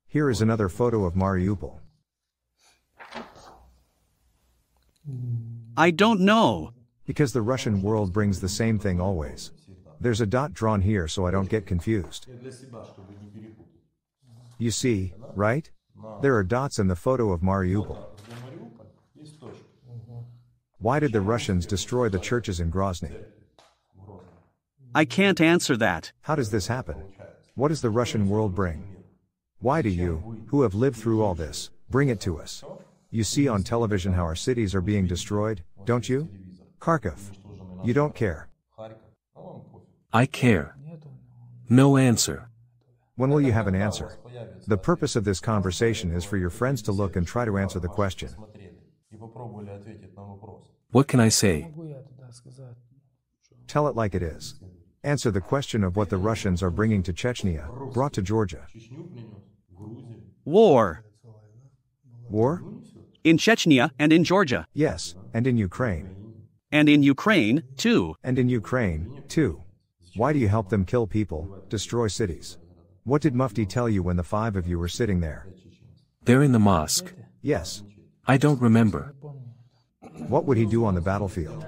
Here is another photo of Mariupol. I don't know. Because the Russian world brings the same thing always. There's a dot drawn here so I don't get confused. You see, right? There are dots in the photo of Mariupol. Why did the Russians destroy the churches in Grozny? I can't answer that. How does this happen? What does the Russian world bring? Why do you, who have lived through all this, bring it to us? You see on television how our cities are being destroyed, don't you? Kharkov. You don't care. I care. No answer. When will you have an answer? The purpose of this conversation is for your friends to look and try to answer the question. What can I say? Tell it like it is. Answer the question of what the Russians are bringing to Chechnya, brought to Georgia. War. War? In Chechnya and in Georgia. Yes, and in Ukraine. And in Ukraine, too. And in Ukraine, too. Why do you help them kill people, destroy cities? What did Mufti tell you when the 5 of you were sitting there? They're in the mosque. Yes. I don't remember. What would he do on the battlefield?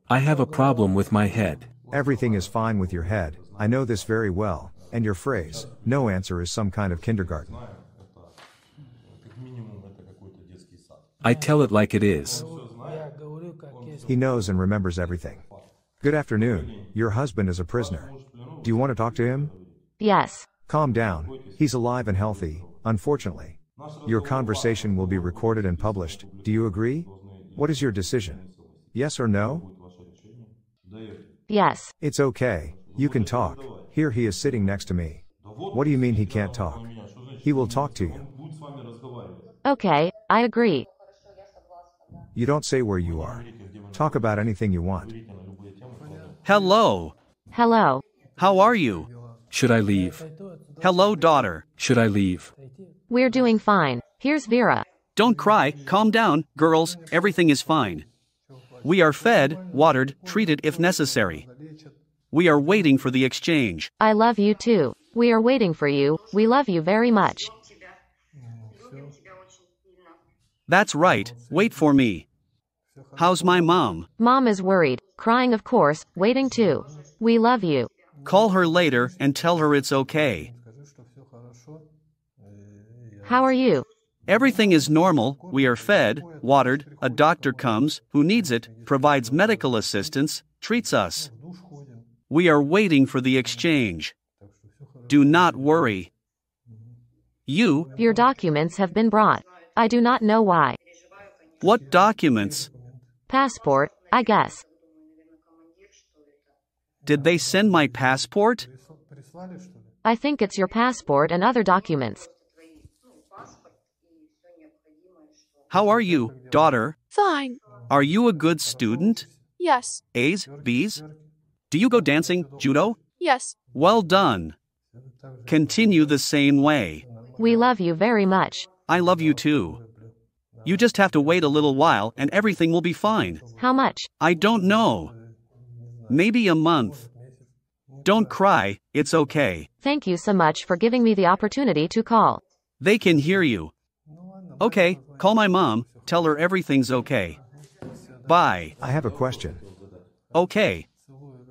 I have a problem with my head. Everything is fine with your head, I know this very well, and your phrase, no answer is some kind of kindergarten. I tell it like it is. He knows and remembers everything. Good afternoon, your husband is a prisoner. Do you want to talk to him? Yes. Calm down, he's alive and healthy, unfortunately. Your conversation will be recorded and published, do you agree? What is your decision? Yes or no? Yes. It's okay, you can talk, here he is sitting next to me. What do you mean he can't talk? He will talk to you. Okay, I agree. You don't say where you are. Talk about anything you want. Hello. Hello. How are you? Should I leave? Hello, daughter. Should I leave? We're doing fine. Here's Vera. Don't cry, calm down, girls, everything is fine. We are fed, watered, treated if necessary. We are waiting for the exchange. I love you too. We are waiting for you, we love you very much. That's right, wait for me. How's my mom? Mom is worried, crying of course, waiting too. We love you. Call her later and tell her it's okay. How are you? Everything is normal, we are fed, watered, a doctor comes, who needs it, provides medical assistance, treats us. We are waiting for the exchange. Do not worry. Your documents have been brought. I do not know why. What documents? Passport, I guess. Did they send my passport? I think it's your passport and other documents. How are you, daughter? Fine. Are you a good student? Yes. A's, B's? Do you go dancing, judo? Yes. Well done. Continue the same way. We love you very much. I love you too. You just have to wait a little while and everything will be fine. How much? I don't know. Maybe a month. Don't cry, it's okay. Thank you so much for giving me the opportunity to call. They can hear you. Okay, call my mom, tell her everything's okay. Bye. I have a question. Okay.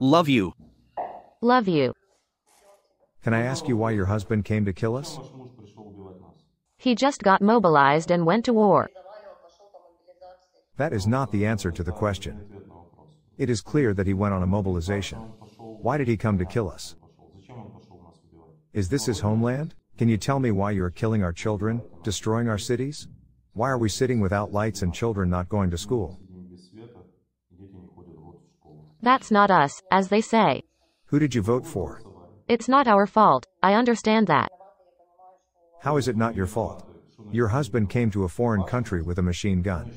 Love you. Love you. Can I ask you why your husband came to kill us? He just got mobilized and went to war. That is not the answer to the question. It is clear that he went on a mobilization. Why did he come to kill us? Is this his homeland? Can you tell me why you are killing our children, destroying our cities? Why are we sitting without lights and children not going to school? That's not us, as they say. Who did you vote for? It's not our fault, I understand that. How is it not your fault? Your husband came to a foreign country with a machine gun.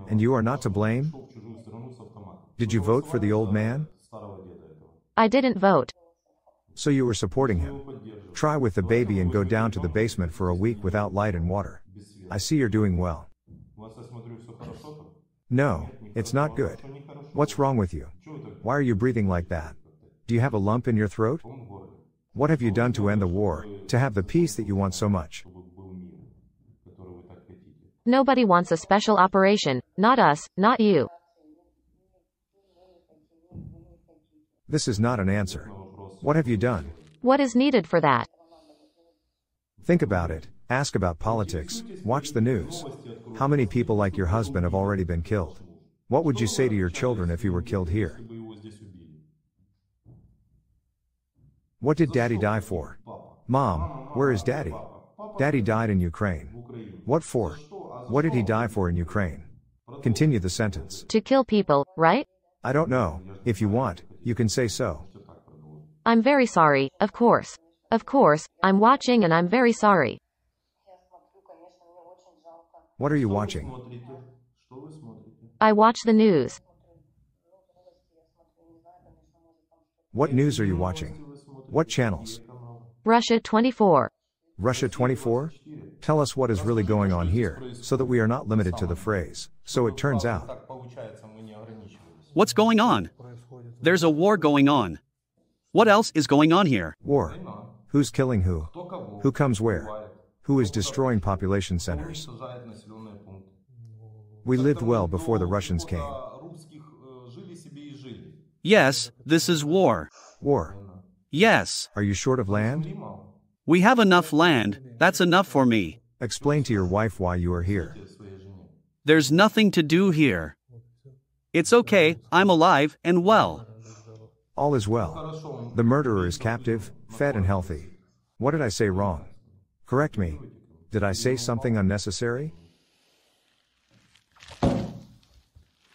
And you are not to blame? Did you vote for the old man? I didn't vote. So you were supporting him. Try with the baby and go down to the basement for a week without light and water. I see you're doing well. No, it's not good. What's wrong with you? Why are you breathing like that? Do you have a lump in your throat? What have you done to end the war, to have the peace that you want so much? Nobody wants a special operation, not us, not you. This is not an answer. What have you done? What is needed for that? Think about it, ask about politics, watch the news. How many people like your husband have already been killed? What would you say to your children if you were killed here? What did Daddy die for? Mom, where is Daddy? Daddy died in Ukraine. What for? What did he die for in Ukraine? Continue the sentence. To kill people, right? I don't know. If you want, you can say so. I'm very sorry, of course. Of course, I'm watching and I'm very sorry. What are you watching? I watch the news. What news are you watching? What channels? Russia 24. Russia 24? Tell us what is really going on here, so that we are not limited to the phrase, so it turns out. What's going on? There's a war going on. What else is going on here? War. Who's killing who? Who comes where? Who is destroying population centers? We lived well before the Russians came. Yes, this is war. War. Yes. Are you short of land? We have enough land, that's enough for me. Explain to your wife why you are here. There's nothing to do here. It's okay, I'm alive and well. All is well. The murderer is captive, fed and healthy. What did I say wrong? Correct me. Did I say something unnecessary?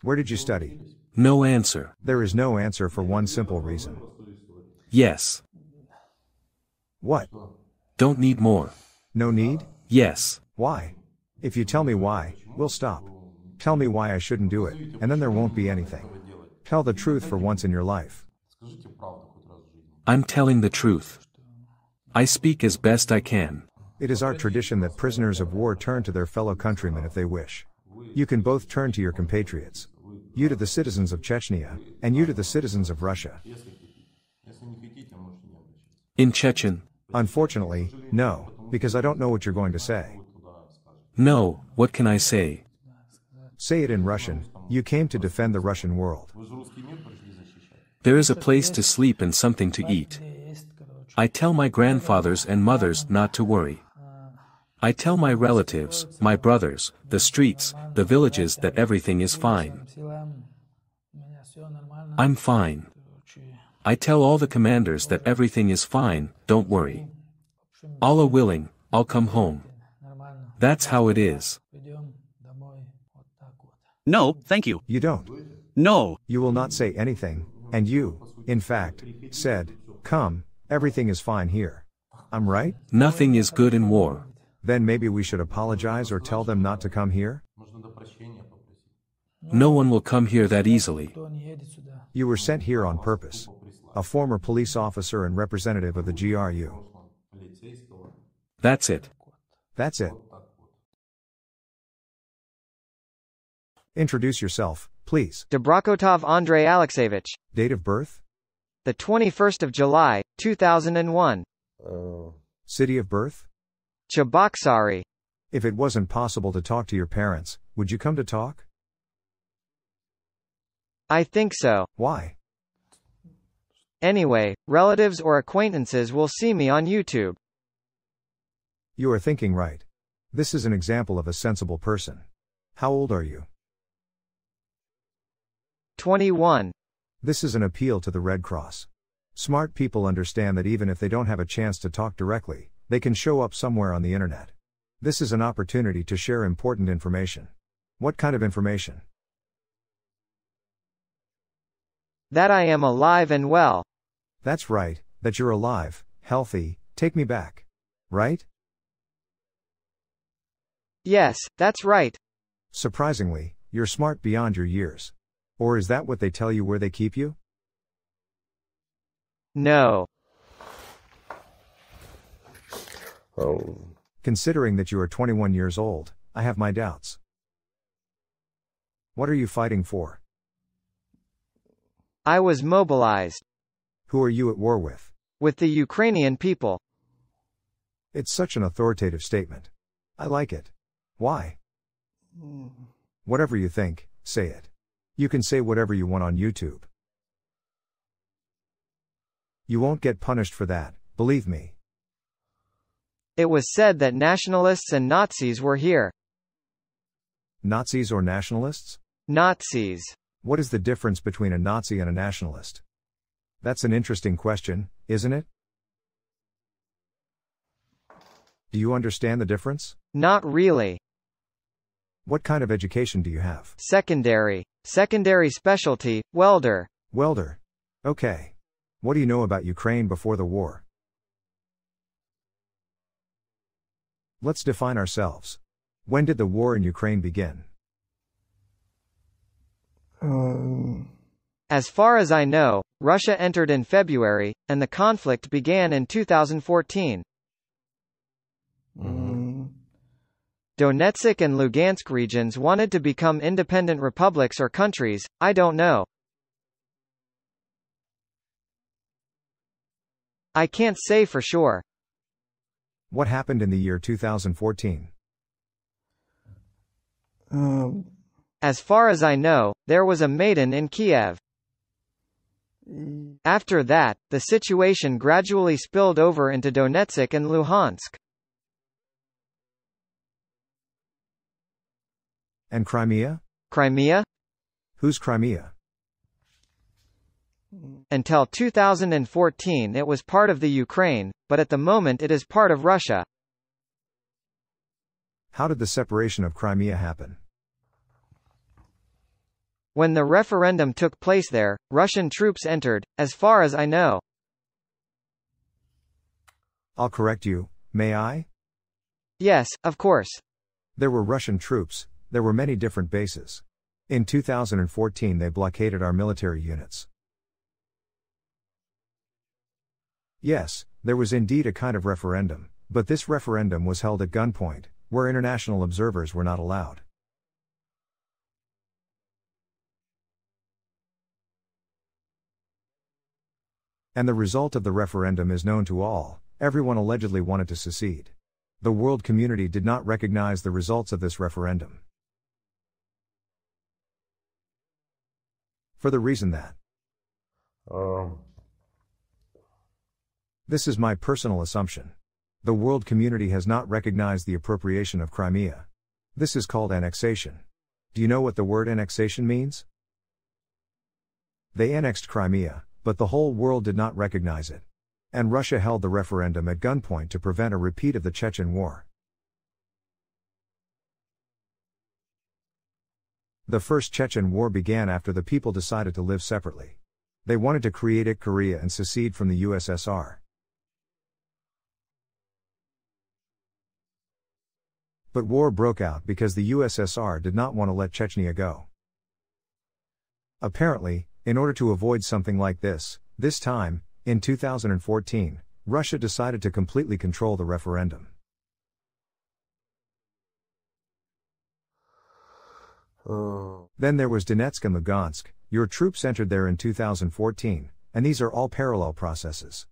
Where did you study? No answer. There is no answer for one simple reason. Yes. What? Don't need more. No need? Yes. Why? If you tell me why, we'll stop. Tell me why I shouldn't do it, and then there won't be anything. Tell the truth for once in your life. I'm telling the truth. I speak as best I can. It is our tradition that prisoners of war turn to their fellow countrymen if they wish. You can both turn to your compatriots. You to the citizens of Chechnya, and you to the citizens of Russia. In Chechen? Unfortunately, no, because I don't know what you're going to say. No, what can I say? Say it in Russian. You came to defend the Russian world. There is a place to sleep and something to eat. I tell my grandfathers and mothers not to worry. I tell my relatives, my brothers, the streets, the villages that everything is fine. I'm fine. I tell all the commanders that everything is fine, don't worry. Allah willing, I'll come home. That's how it is. No, thank you. You don't. No. You will not say anything, and you, in fact, said, come, everything is fine here. I'm right? Nothing is good in war. Then maybe we should apologize or tell them not to come here? No one will come here that easily. You were sent here on purpose. A former police officer and representative of the GRU. That's it. That's it. Introduce yourself, please. Dobrakotov Andrei Alexeyevich. Date of birth? The 21st of July, 2001. City of birth? Cheboksary. If it wasn't possible to talk to your parents, would you come to talk? I think so. Why? Anyway, relatives or acquaintances will see me on YouTube. You are thinking right. This is an example of a sensible person. How old are you? 21. This is an appeal to the Red Cross. Smart people understand that even if they don't have a chance to talk directly, they can show up somewhere on the internet. This is an opportunity to share important information. What kind of information? That I am alive and well. That's right, that you're alive, healthy, take me back. Right? Yes, that's right. Surprisingly, you're smart beyond your years. Or is that what they tell you where they keep you? No. Considering that you are 21 years old, I have my doubts. What are you fighting for? I was mobilized. Who are you at war with? With the Ukrainian people. It's such an authoritative statement. I like it. Why? Whatever you think, say it. You can say whatever you want on YouTube. You won't get punished for that, believe me. It was said that nationalists and Nazis were here. Nazis or nationalists? Nazis. What is the difference between a Nazi and a nationalist? That's an interesting question, isn't it? Do you understand the difference? Not really. What kind of education do you have? Secondary. Secondary specialty, welder. Welder. Okay. What do you know about Ukraine before the war? Let's define ourselves. When did the war in Ukraine begin? As far as I know, Russia entered in February, and the conflict began in 2014. Donetsk and Lugansk regions wanted to become independent republics or countries, I don't know. I can't say for sure. What happened in the year 2014? As far as I know, there was a Maidan in Kiev. After that, the situation gradually spilled over into Donetsk and Luhansk. And Crimea? Crimea? Who's Crimea? Until 2014 it was part of the Ukraine, but at the moment it is part of Russia. How did the separation of Crimea happen? When the referendum took place there, Russian troops entered, as far as I know. I'll correct you, may I? Yes, of course. There were Russian troops, there were many different bases. In 2014 they blockaded our military units. Yes, there was indeed a kind of referendum, but this referendum was held at gunpoint, where international observers were not allowed. And the result of the referendum is known to all. Everyone allegedly wanted to secede. The world community did not recognize the results of this referendum. For the reason that this is my personal assumption. The world community has not recognized the appropriation of Crimea. This is called annexation. Do you know what the word annexation means? They annexed Crimea, but the whole world did not recognize it. And Russia held the referendum at gunpoint to prevent a repeat of the Chechen War. The First Chechen War began after the people decided to live separately. They wanted to create Ik Korea and secede from the USSR. But war broke out because the USSR did not want to let Chechnya go. Apparently, in order to avoid something like this time, in 2014, Russia decided to completely control the referendum. Then there was Donetsk and Lugansk. Your troops entered there in 2014, and these are all parallel processes.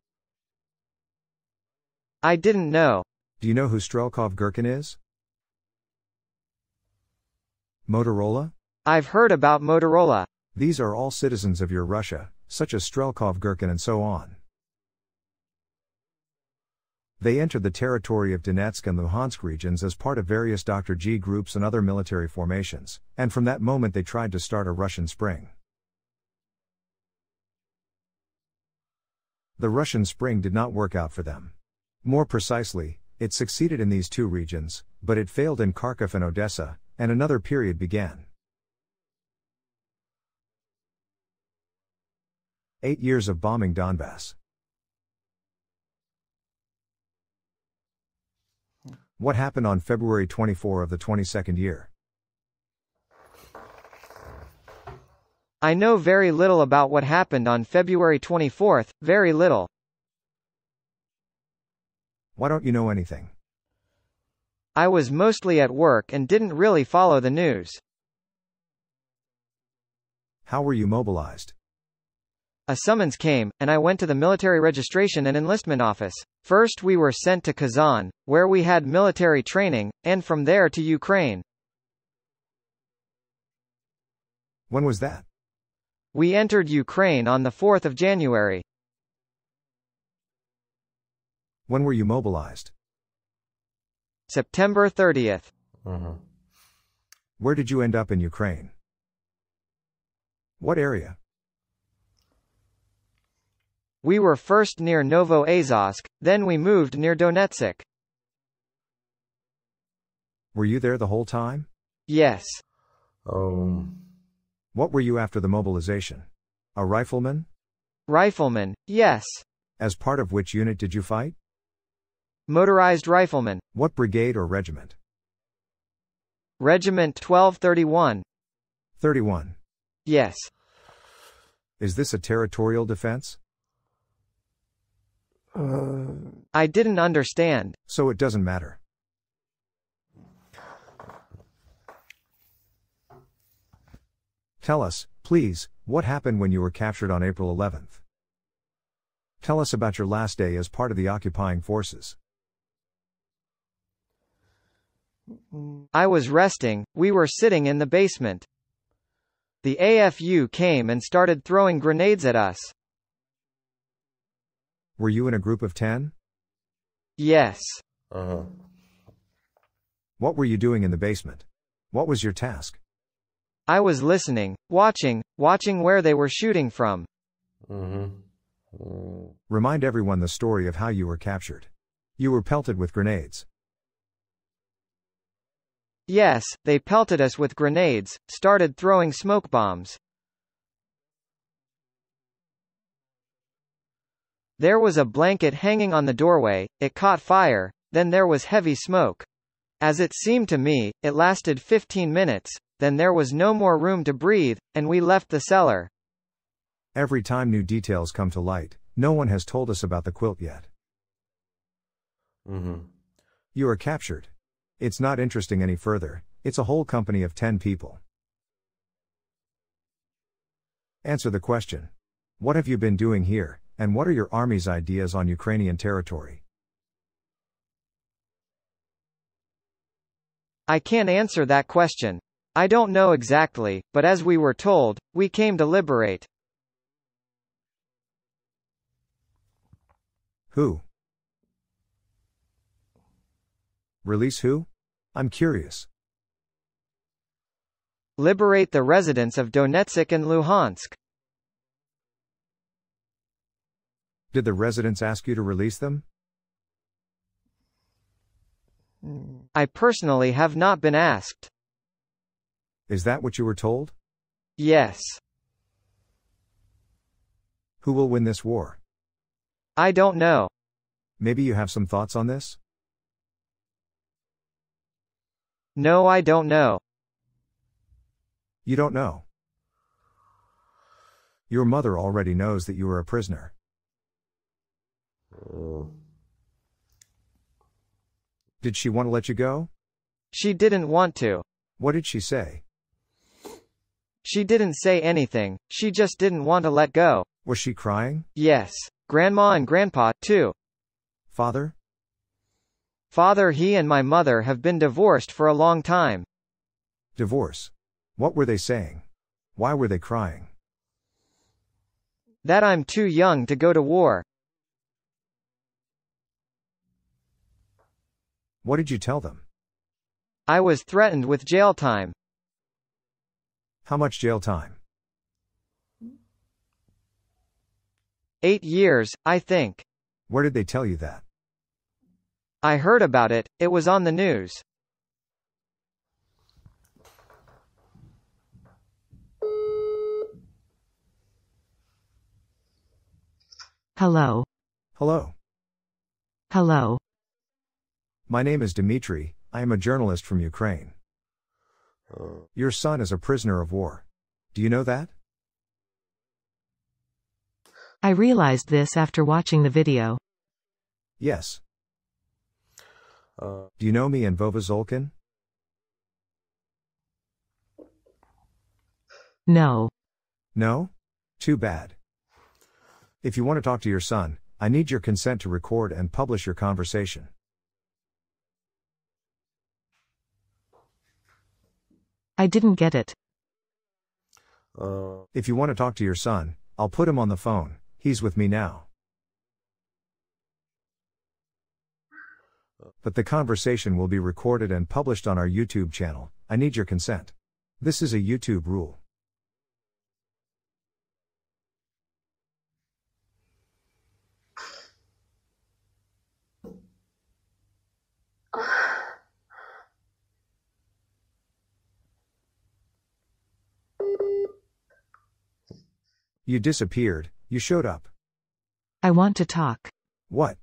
I didn't know. Do you know who Strelkov Gherkin is? Motorola? I've heard about Motorola. These are all citizens of your Russia, such as Strelkov Gherkin and so on. They entered the territory of Donetsk and Luhansk regions as part of various Dr. G groups and other military formations, and from that moment they tried to start a Russian Spring. The Russian Spring did not work out for them. More precisely, it succeeded in these two regions, but it failed in Kharkiv and Odessa, and another period began. 8 years of bombing Donbass. What happened on February 24 of the 22nd year? I know very little about what happened on February 24, very little. Why don't you know anything? I was mostly at work and didn't really follow the news. How were you mobilized? A summons came, and I went to the military registration and enlistment office. First we were sent to Kazan, where we had military training, and from there to Ukraine. When was that? We entered Ukraine on the 4th of January. When were you mobilized? September 30th. Where did you end up in Ukraine? What area? We were first near Novoazovsk, then we moved near Donetsk. Were you there the whole time? Yes. What were you after the mobilization? A rifleman? Rifleman, yes. As part of which unit did you fight? Motorized rifleman. What brigade or regiment? Regiment 1231. 31. Yes. Is this a territorial defense? I didn't understand. So it doesn't matter. Tell us, please, what happened when you were captured on April 11th? Tell us about your last day as part of the occupying forces. I was resting, we were sitting in the basement. The AFU came and started throwing grenades at us. Were you in a group of 10? Yes. What were you doing in the basement? What was your task? I was listening, watching where they were shooting from. Remind everyone the story of how you were captured. You were pelted with grenades. Yes, they pelted us with grenades, started throwing smoke bombs. There was a blanket hanging on the doorway, it caught fire, then there was heavy smoke. As it seemed to me, it lasted 15 minutes, then there was no more room to breathe, and we left the cellar. Every time new details come to light, no one has told us about the quilt yet. You are captured. It's not interesting any further, it's a whole company of 10 people. Answer the question. What have you been doing here, and what are your army's ideas on Ukrainian territory? I can't answer that question. I don't know exactly, but as we were told, we came to liberate. Who? Release who? I'm curious. Liberate the residents of Donetsk and Luhansk. Did the residents ask you to release them? I personally have not been asked. Is that what you were told? Yes. Who will win this war? I don't know. Maybe you have some thoughts on this? No, I don't know. You don't know. Your mother already knows that you are a prisoner. Did she want to let you go? She didn't want to. What did she say? She didn't say anything, she just didn't want to let go. Was she crying? Yes. Grandma and Grandpa, too. Father? Father, he and my mother have been divorced for a long time. Divorce. What were they saying? Why were they crying? That I'm too young to go to war. What did you tell them? I was threatened with jail time. How much jail time? 8 years, I think. Where did they tell you that? I heard about it, it was on the news. Hello. Hello. Hello. My name is Dmitry, I am a journalist from Ukraine. Your son is a prisoner of war. Do you know that? I realized this after watching the video. Yes. Do you know me and Vova Zolkin? No. No? Too bad. If you want to talk to your son, I need your consent to record and publish your conversation. I didn't get it. If you want to talk to your son, I'll put him on the phone, he's with me now. But the conversation will be recorded and published on our YouTube channel, I need your consent. This is a YouTube rule. You disappeared, you showed up. I want to talk. What?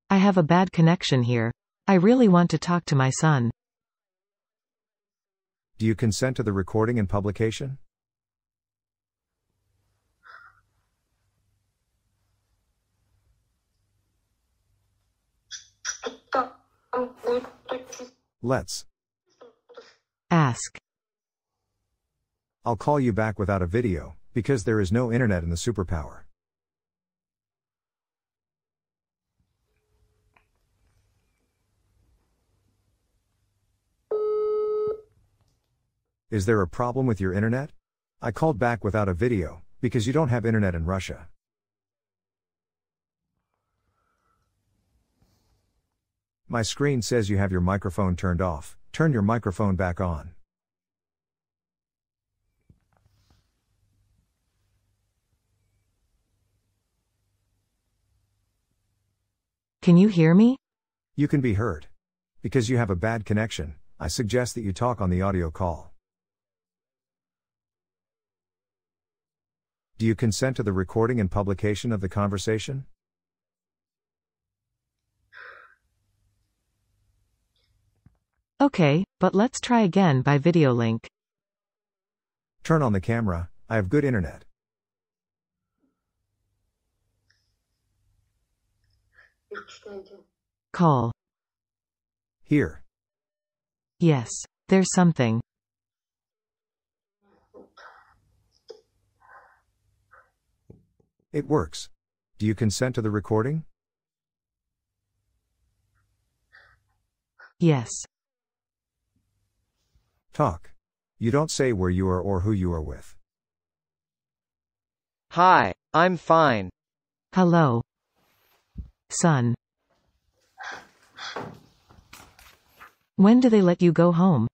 I have a bad connection here. I really want to talk to my son. Do you consent to the recording and publication? Let's. Ask. I'll call you back without a video, because there is no internet in the superpower. Is there a problem with your internet? I called back without a video, because you don't have internet in Russia. My screen says you have your microphone turned off. Turn your microphone back on. Can you hear me? You can be heard. Because you have a bad connection, I suggest that you talk on the audio call. Do you consent to the recording and publication of the conversation? Okay, but let's try again by video link. Turn on the camera, I have good internet. Call. Here. Yes. There's something. It works. Do you consent to the recording? Yes. Talk. You don't say where you are or who you are with. Hi, I'm fine. Hello. Son. When do they let you go home?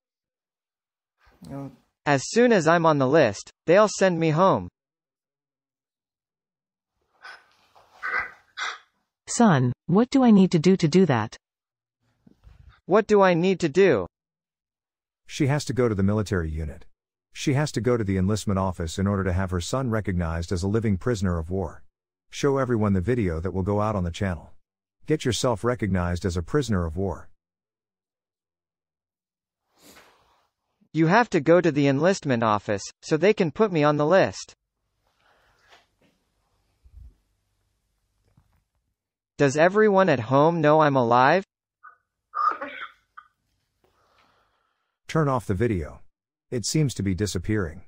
As soon as I'm on the list, they'll send me home. Son, what do I need to do that? What do I need to do? She has to go to the military unit. She has to go to the enlistment office in order to have her son recognized as a living prisoner of war. Show everyone the video that will go out on the channel. Get yourself recognized as a prisoner of war. You have to go to the enlistment office, so they can put me on the list. Does everyone at home know I'm alive? Turn off the video. It seems to be disappearing.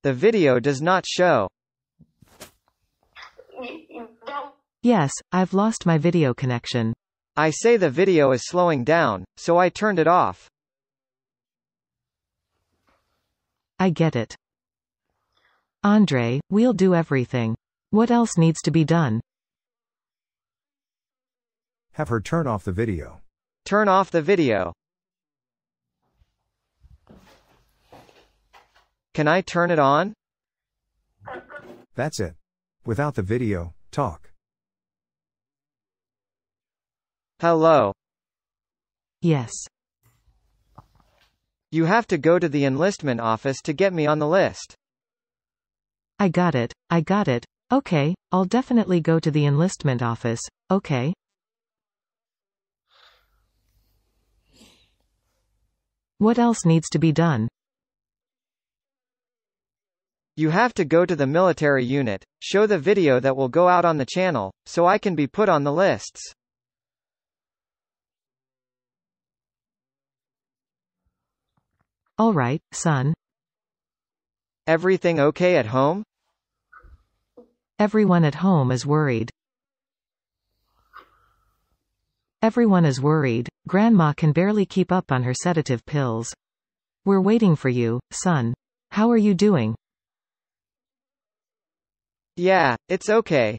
The video does not show. Yes, I've lost my video connection. I say the video is slowing down, so I turned it off. I get it. Andre, we'll do everything. What else needs to be done? Have her turn off the video. Turn off the video. Can I turn it on? That's it. Without the video, talk. Hello. Yes. You have to go to the enlistment office to get me on the list. I got it. Okay, I'll definitely go to the enlistment office, okay? What else needs to be done? You have to go to the military unit, show the video that will go out on the channel, so I can be put on the lists. All right, son. Everything okay at home? Everyone at home is worried. Everyone is worried. Grandma can barely keep up on her sedative pills. We're waiting for you, son. How are you doing? Yeah, it's okay.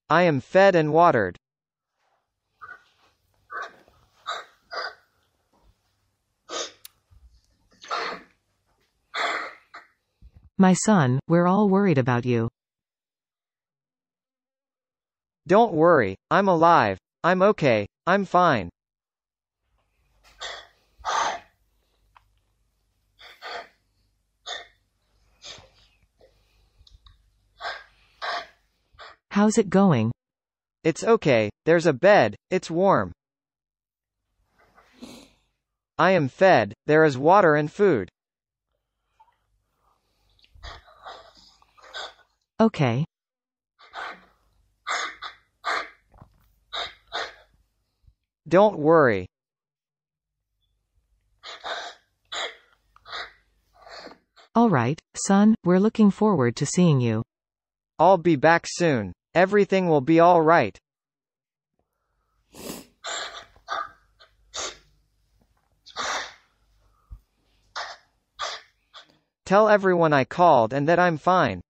I am fed and watered. My son, we're all worried about you. Don't worry, I'm alive. I'm okay, I'm fine. How's it going? It's okay, there's a bed, it's warm. I am fed, there is water and food. Okay. Don't worry. All right, son, we're looking forward to seeing you. I'll be back soon. Everything will be all right. Tell everyone I called and that I'm fine.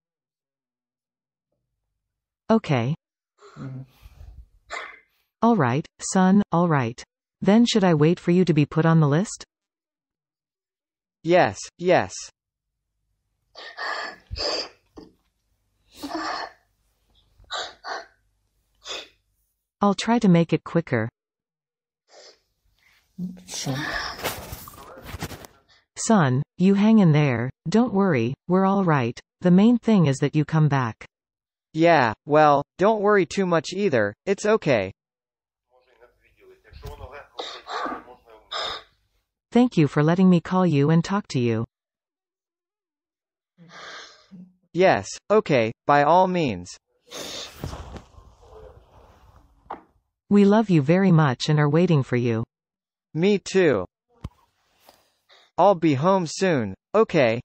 Okay. All right, son, all right. Then should I wait for you to be put on the list? Yes, yes. I'll try to make it quicker. Son, you hang in there, don't worry, we're all right. The main thing is that you come back. Yeah, well, don't worry too much either, it's okay. Thank you for letting me call you and talk to you. Yes, okay, by all means. We love you very much and are waiting for you. Me too. I'll be home soon, okay?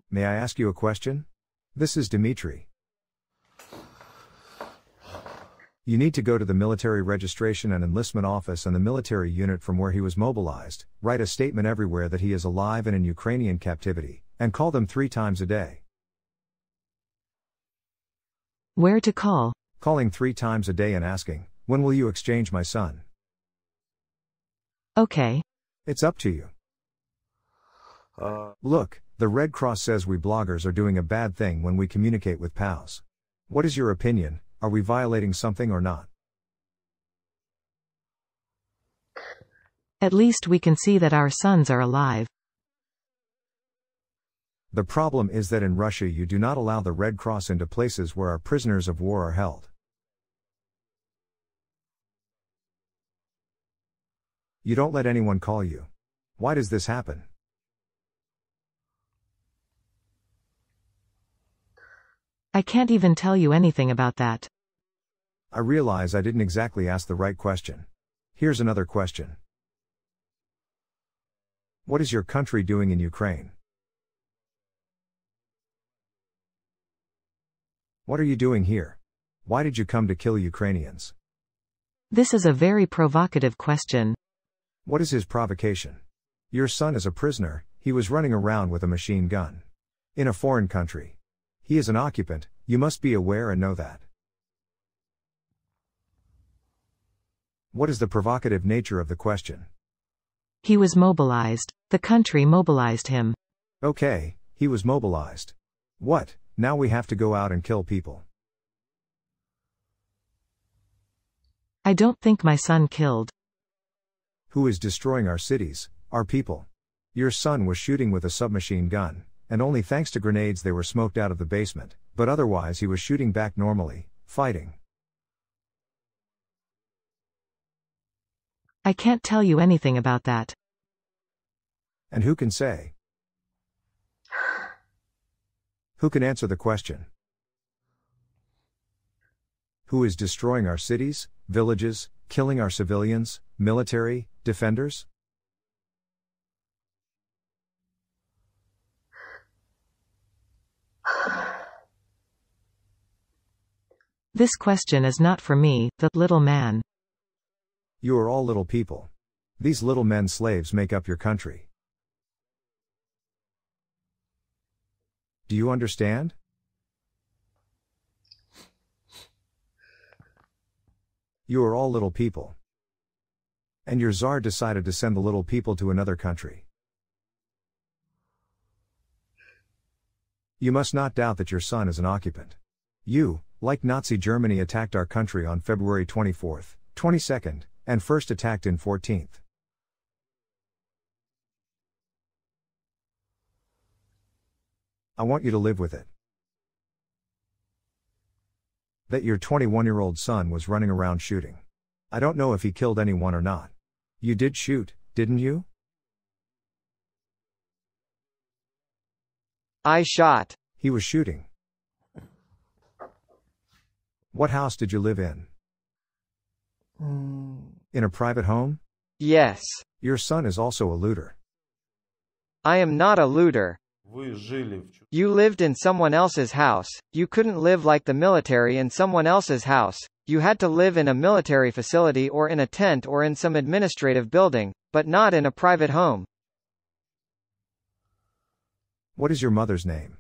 May I ask you a question? This is Dimitri. You need to go to the military registration and enlistment office and the military unit from where he was mobilized, write a statement everywhere that he is alive and in Ukrainian captivity, and call them 3 times a day. Where to call? Calling 3 times a day and asking, when will you exchange my son? Okay. It's up to you. Look, the Red Cross says we bloggers are doing a bad thing when we communicate with POWs. What is your opinion? Are we violating something or not? At least we can see that our sons are alive. The problem is that in Russia you do not allow the Red Cross into places where our prisoners of war are held. You don't let anyone call you. Why does this happen? I can't even tell you anything about that. I realize I didn't exactly ask the right question. Here's another question. What is your country doing in Ukraine? What are you doing here? Why did you come to kill Ukrainians? This is a very provocative question. What is his provocation? Your son is a prisoner, he was running around with a machine gun. In a foreign country. He is an occupant, you must be aware and know that. What is the provocative nature of the question? He was mobilized. The country mobilized him. Okay, he was mobilized. What, now we have to go out and kill people? I don't think my son killed. Who is destroying our cities, our people? Your son was shooting with a submachine gun, and only thanks to grenades they were smoked out of the basement, but otherwise he was shooting back normally, fighting. I can't tell you anything about that. And who can say? Who can answer the question? Who is destroying our cities, villages, killing our civilians, military, defenders? This question is not for me, the little man. You are all little people. These little men slaves make up your country. Do you understand? You are all little people. And your czar decided to send the little people to another country. You must not doubt that your son is an occupant. You, like Nazi Germany, attacked our country on February 24th, 22nd, and first attacked in 14th. I want you to live with it. That your 21-year-old son was running around shooting. I don't know if he killed anyone or not. You did shoot, didn't you? I shot. He was shooting. What house did you live in? In a private home? Yes. Your son is also a looter. I am not a looter. You lived in someone else's house, you couldn't live like the military in someone else's house, you had to live in a military facility or in a tent or in some administrative building, but not in a private home. What is your mother's name?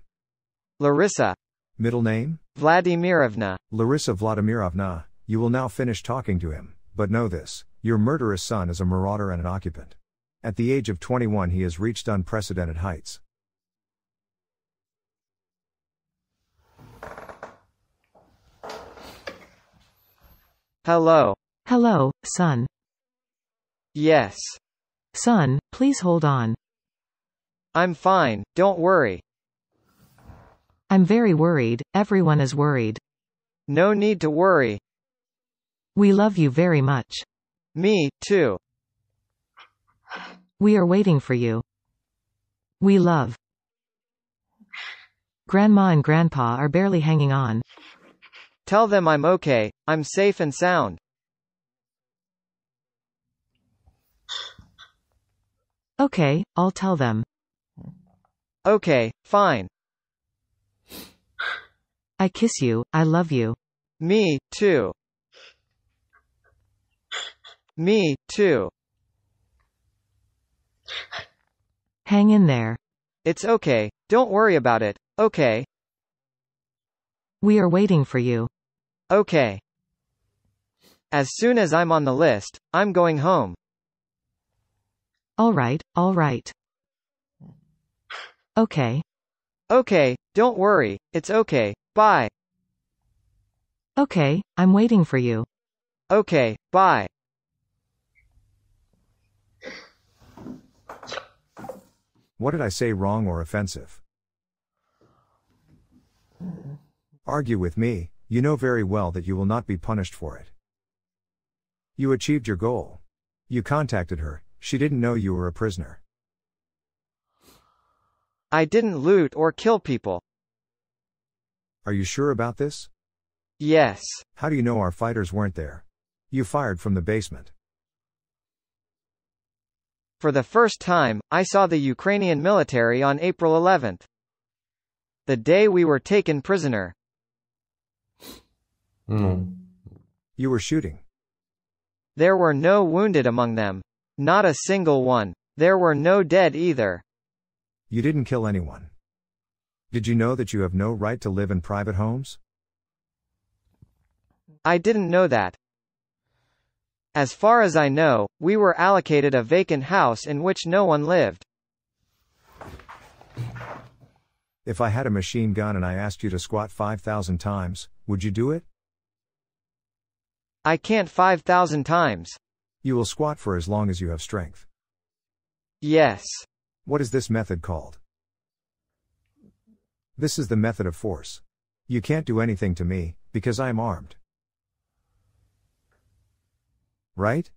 Larissa. Middle name? Vladimirovna. Larissa Vladimirovna, you will now finish talking to him, but know this, your murderous son is a marauder and an occupant. At the age of 21 he has reached unprecedented heights. Hello. Hello, son. Yes. Son, please hold on. I'm fine, don't worry. I'm very worried, everyone is worried. No need to worry. We love you very much. Me, too. We are waiting for you. We love. Grandma and Grandpa are barely hanging on. Tell them I'm okay, I'm safe and sound. Okay, I'll tell them. Okay, fine. I kiss you, I love you. Me, too. Me, too. Hang in there. It's okay, don't worry about it, okay? We are waiting for you. Okay. As soon as I'm on the list, I'm going home. All right, all right. Okay. Okay, don't worry, it's okay, bye. Okay, I'm waiting for you. Okay, bye. What did I say wrong or offensive? Argue with me, you know very well that you will not be punished for it. You achieved your goal. You contacted her, she didn't know you were a prisoner. I didn't loot or kill people. Are you sure about this? Yes. How do you know our fighters weren't there? You fired from the basement. For the first time, I saw the Ukrainian military on April 11th. The day we were taken prisoner. Ну, You were shooting. There were no wounded among them. Not a single one. There were no dead either. You didn't kill anyone. Did you know that you have no right to live in private homes? I didn't know that. As far as I know, we were allocated a vacant house in which no one lived. If I had a machine gun and I asked you to squat 5,000 times, would you do it? I can't 5,000 times. You will squat for as long as you have strength. Yes. What is this method called? This is the method of force. You can't do anything to me, because I am armed. Right?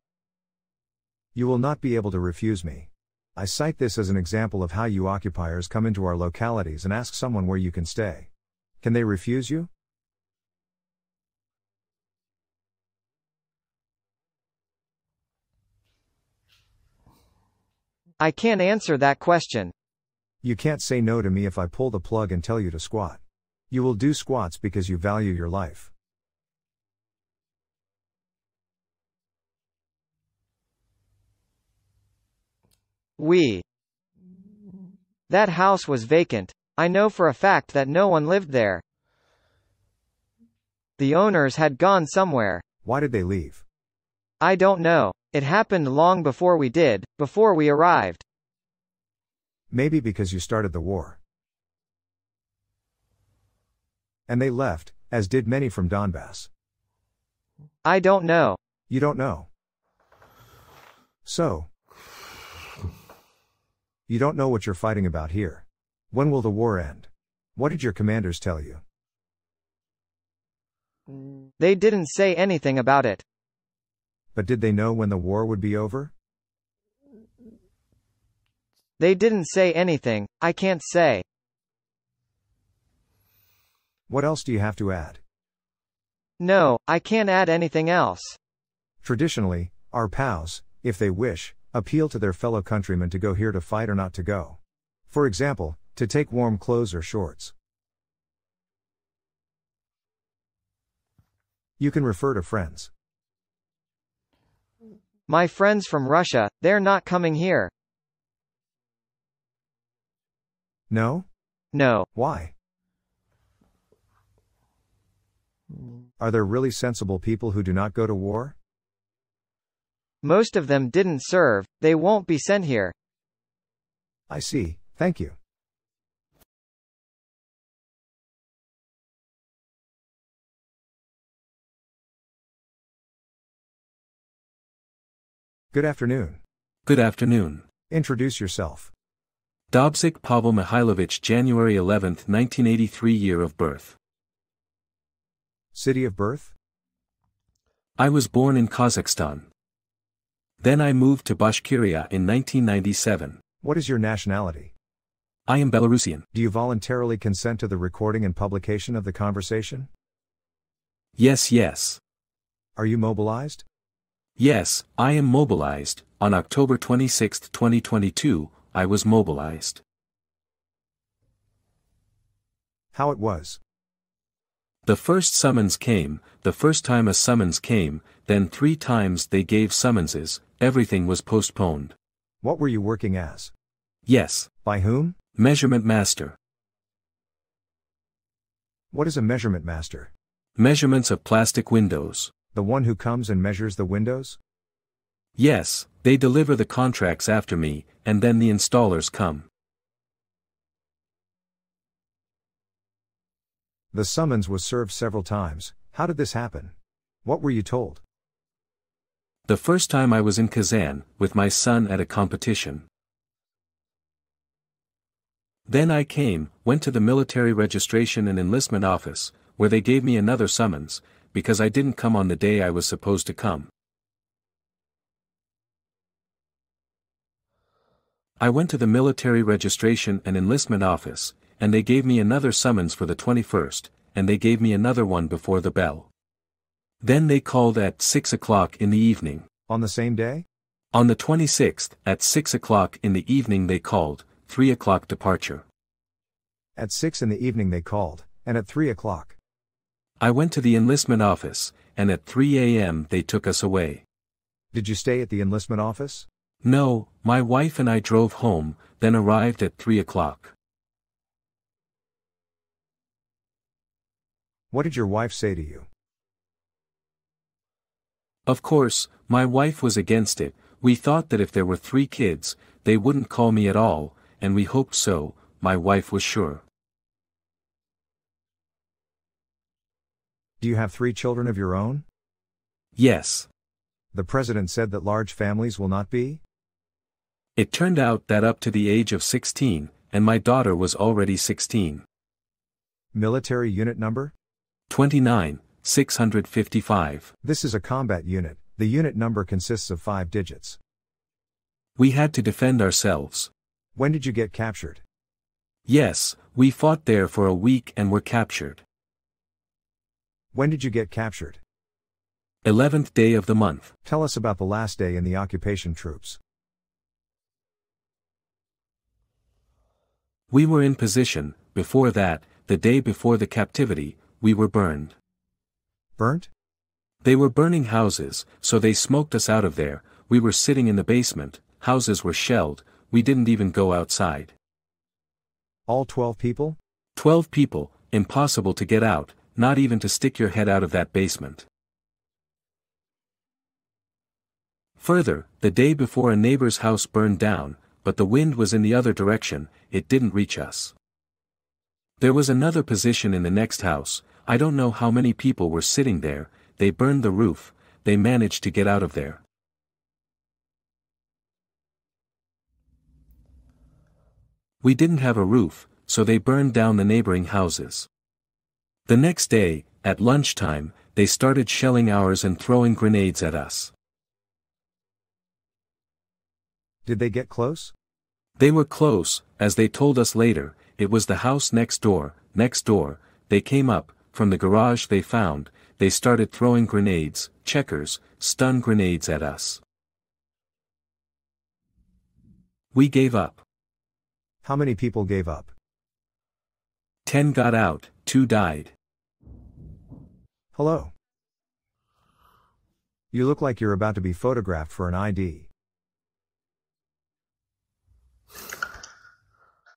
You will not be able to refuse me. I cite this as an example of how you occupiers come into our localities and ask someone where you can stay. Can they refuse you? I can't answer that question. You can't say no to me if I pull the plug and tell you to squat. You will do squats because you value your life. That house was vacant. I know for a fact that no one lived there. The owners had gone somewhere. Why did they leave? I don't know. It happened long before we did, before we arrived. Maybe because you started the war. And they left, as did many from Donbass. I don't know. You don't know. So, you don't know what you're fighting about here. When will the war end? What did your commanders tell you? They didn't say anything about it. But did they know when the war would be over? They didn't say anything, I can't say. What else do you have to add? No, I can't add anything else. Traditionally, our POWs, if they wish, appeal to their fellow countrymen to go here to fight or not to go. For example, to take warm clothes or shorts. You can refer to friends. My friends from Russia, they're not coming here. No? No. Why? Are there really sensible people who do not go to war? Most of them didn't serve, they won't be sent here. I see, thank you. Good afternoon. Good afternoon. Introduce yourself. Dobzik Pavel Mihailovich, January 11, 1983, year of birth. City of birth? I was born in Kazakhstan. Then I moved to Bashkiria in 1997. What is your nationality? I am Belarusian. Do you voluntarily consent to the recording and publication of the conversation? Yes. Are you mobilized? Yes, I am mobilized. On October 26, 2022, I was mobilized. How it was? The first summons came, the first time a summons came, then 3 times they gave summonses, everything was postponed. What were you working as? Yes. By whom? Measurement master. What is a measurement master? Measurements of plastic windows. The one who comes and measures the windows? Yes, they deliver the contracts after me, and then the installers come. The summons was served several times. How did this happen? What were you told? The first time I was in Kazan, with my son at a competition. Then I went to the military registration and enlistment office, where they gave me another summons, because I didn't come on the day I was supposed to come. I went to the military registration and enlistment office, and they gave me another summons for the 21st, and they gave me another one before the bell. Then they called at 6 o'clock in the evening. On the same day? On the 26th, at 6 o'clock in the evening they called, 3 o'clock departure. At 6 in the evening they called, and at 3 o'clock. I went to the enlistment office, and at 3 a.m. they took us away. Did you stay at the enlistment office? No, my wife and I drove home, then arrived at 3 o'clock. What did your wife say to you? Of course, my wife was against it. We thought that if there were 3 kids, they wouldn't call me at all, and we hoped so, my wife was sure. Do you have 3 children of your own? Yes. The president said that large families will not be? It turned out that up to the age of 16, and my daughter was already 16. Military unit number? 29,655. This is a combat unit. The unit number consists of 5 digits. We had to defend ourselves. When did you get captured? Yes, we fought there for a week and were captured. When did you get captured? 11th day of the month. Tell us about the last day in the occupation troops. We were in position. Before that, the day before the captivity, we were burned. Burnt? They were burning houses, so they smoked us out of there. We were sitting in the basement, houses were shelled, we didn't even go outside. All 12 people? 12 people, impossible to get out, not even to stick your head out of that basement. Further, the day before a neighbor's house burned down, but the wind was in the other direction, it didn't reach us. There was another position in the next house, I don't know how many people were sitting there, they burned the roof, they managed to get out of there. We didn't have a roof, so they burned down the neighboring houses. The next day, at lunchtime, they started shelling ours and throwing grenades at us. Did they get close? They were close, as they told us later, it was the house next door, they came up, from the garage they found, they started throwing grenades, checkers, stun grenades at us. We gave up. How many people gave up? 10 got out, 2 died. Hello. You look like you're about to be photographed for an ID.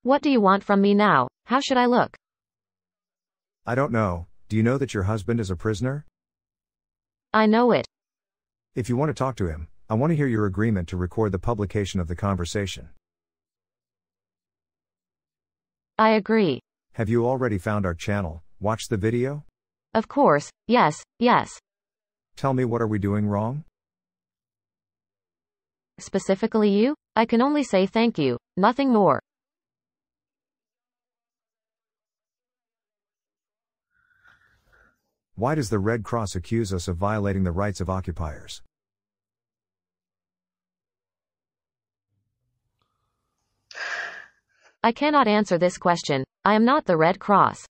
What do you want from me now? How should I look? I don't know. Do you know that your husband is a prisoner? I know it. If you want to talk to him, I want to hear your agreement to record the publication of the conversation. I agree. Have you already found our channel, watched the video? Of course, yes. Tell me, what are we doing wrong? Specifically you? I can only say thank you, nothing more. Why does the Red Cross accuse us of violating the rights of occupiers? I cannot answer this question. I am not the Red Cross.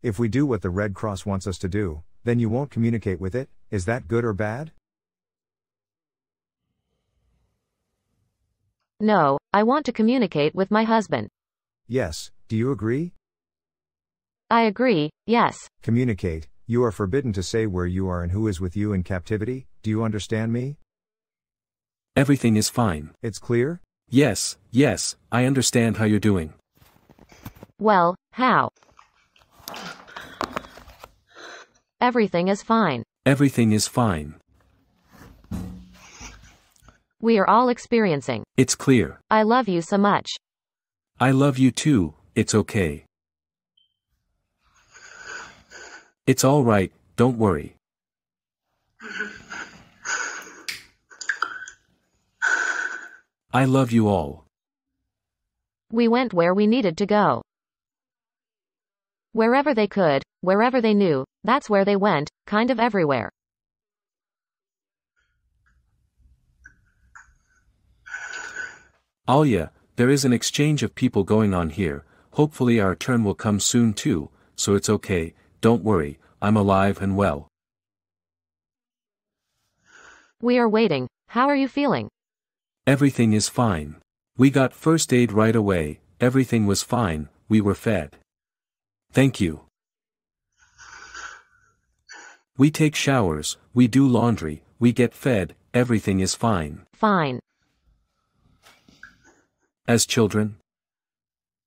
If we do what the Red Cross wants us to do, then you won't communicate with it. Is that good or bad? No, I want to communicate with my husband. Yes, do you agree? I agree, yes. Communicate. You are forbidden to say where you are and who is with you in captivity. Do you understand me? Everything is fine. It's clear? Yes, I understand how you're doing. Well, how? Everything is fine. Everything is fine. We are all experiencing. It's clear. I love you so much. I love you too, it's okay. It's all right, don't worry. I love you all. We went where we needed to go. Wherever they could, wherever they knew, that's where they went, kind of everywhere. Alia, there is an exchange of people going on here, hopefully our turn will come soon too, so it's okay, don't worry, I'm alive and well. We are waiting. How are you feeling? Everything is fine. We got first aid right away, everything was fine, we were fed. Thank you. We take showers, we do laundry, we get fed, everything is fine. Fine. As children?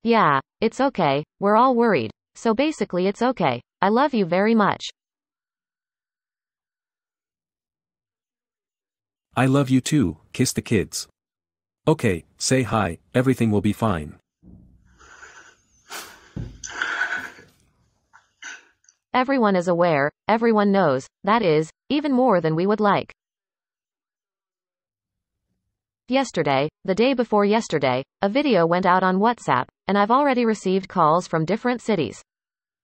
Yeah, it's okay, we're all worried. So basically it's okay. I love you very much. I love you too, kiss the kids. Okay, say hi, everything will be fine. Everyone is aware, everyone knows, that is, even more than we would like. Yesterday, the day before yesterday, a video went out on WhatsApp, and I've already received calls from different cities.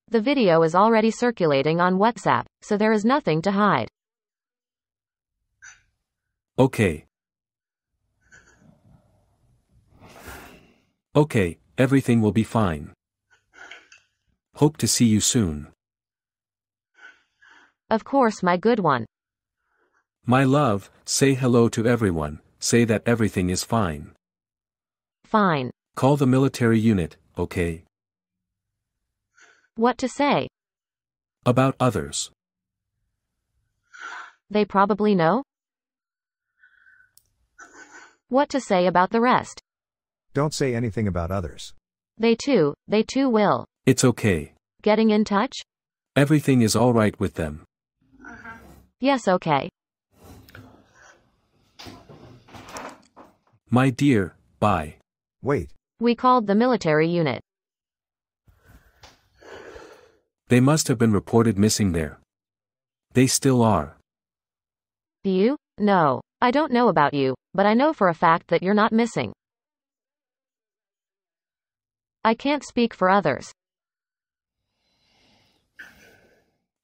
The video is already circulating on WhatsApp, so there is nothing to hide. Okay. Okay, everything will be fine. Hope to see you soon. Of course, my good one. My love, say hello to everyone, say that everything is fine. Fine. Call the military unit, okay? What to say? About others. They probably know? What to say about the rest? Don't say anything about others. They too will. It's okay. Getting in touch? Everything is alright with them. Yes, okay. My dear, bye. Wait. We called the military unit. They must have been reported missing there. They still are. You? No. I don't know about you, but I know for a fact that you're not missing. I can't speak for others.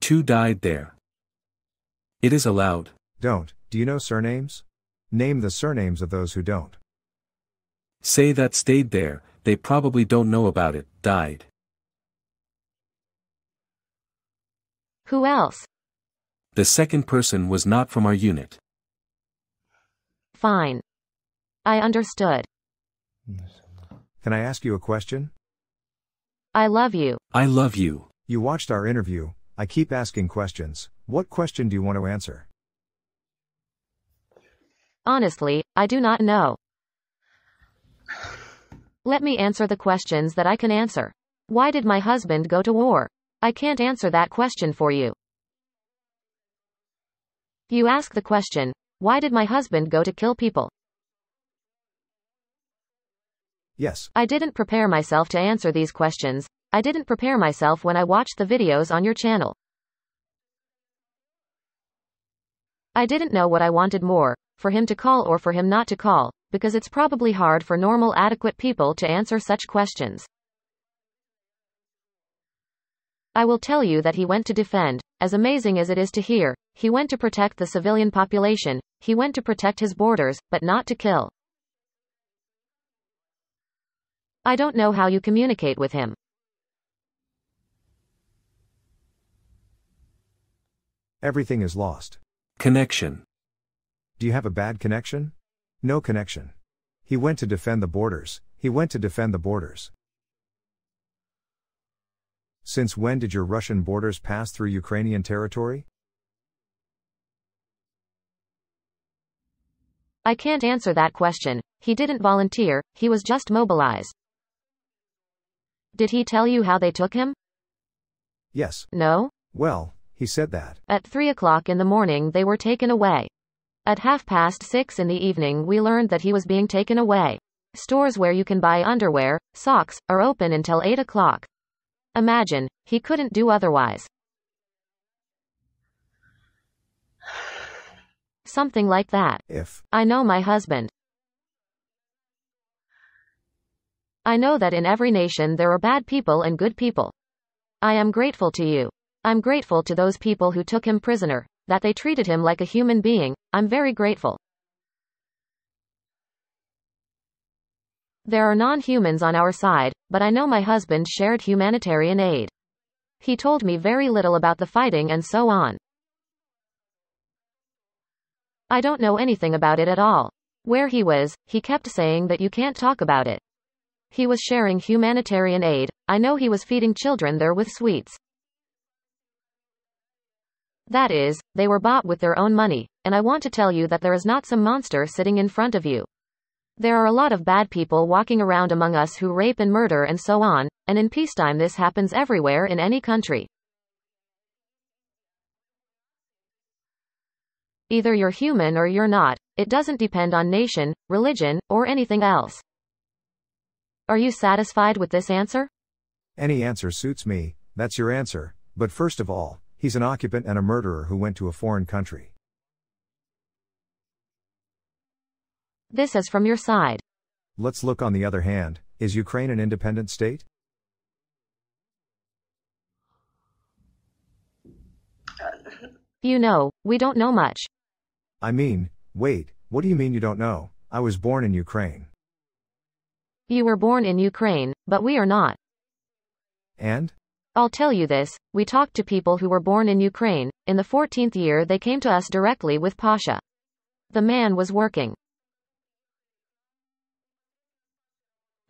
2 died there. It is allowed. Don't. Do you know surnames? Name the surnames of those who don't. Say that stayed there, they probably don't know about it, died. Who else? The second person was not from our unit. Fine. I understood. Can I ask you a question? I love you. I love you. You watched our interview. I keep asking questions. What question do you want to answer? Honestly, I do not know. Let me answer the questions that I can answer. Why did my husband go to war? I can't answer that question for you. You ask the question, why did my husband go to kill people? Yes. I didn't prepare myself to answer these questions. I didn't prepare myself when I watched the videos on your channel. I didn't know what I wanted more, for him to call or for him not to call, because it's probably hard for normal adequate people to answer such questions. I will tell you that he went to defend, as amazing as it is to hear, he went to protect the civilian population, he went to protect his borders, but not to kill. I don't know how you communicate with him. Everything is lost. Connection. Do you have a bad connection? No connection. He went to defend the borders. He went to defend the borders. Since when did your Russian borders pass through Ukrainian territory? I can't answer that question. He didn't volunteer, he was just mobilized. Did he tell you how they took him? Yes. No? Well, he said that. At 3 o'clock in the morning they were taken away. At 6:30 in the evening we learned that he was being taken away. Stores where you can buy underwear, socks, are open until 8 o'clock. Imagine, he couldn't do otherwise. Something like that. If. I know my husband. I know that in every nation there are bad people and good people. I am grateful to you. I'm grateful to those people who took him prisoner, that they treated him like a human being. I'm very grateful. There are non-humans on our side, but I know my husband shared humanitarian aid. He told me very little about the fighting and so on. I don't know anything about it at all. Where he was, he kept saying that you can't talk about it. He was sharing humanitarian aid. I know he was feeding children there with sweets. That is, they were bought with their own money, and I want to tell you that there is not some monster sitting in front of you. There are a lot of bad people walking around among us who rape and murder and so on, and in peacetime this happens everywhere in any country. Either you're human or you're not. It doesn't depend on nation, religion, or anything else. Are you satisfied with this answer? Any answer suits me. That's your answer. But first of all, he's an occupant and a murderer who went to a foreign country. This is from your side. Let's look on the other hand. Is Ukraine an independent state? You know, we don't know much. I mean, wait, what do you mean you don't know? I was born in Ukraine. You were born in Ukraine, but we are not. And? I'll tell you this, we talked to people who were born in Ukraine. In the 14th year they came to us directly with Pasha. The man was working.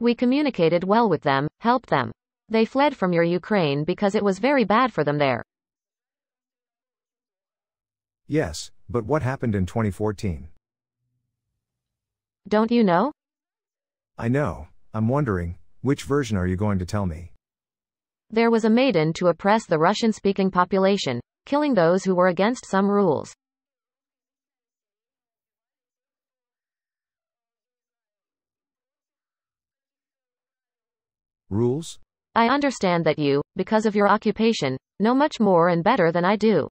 We communicated well with them, helped them. They fled from your Ukraine because it was very bad for them there. Yes, but what happened in 2014? Don't you know? I know. I'm wondering, which version are you going to tell me? There was a Maidan to oppress the Russian-speaking population, killing those who were against some rules. Rules? I understand that you, because of your occupation, know much more and better than I do.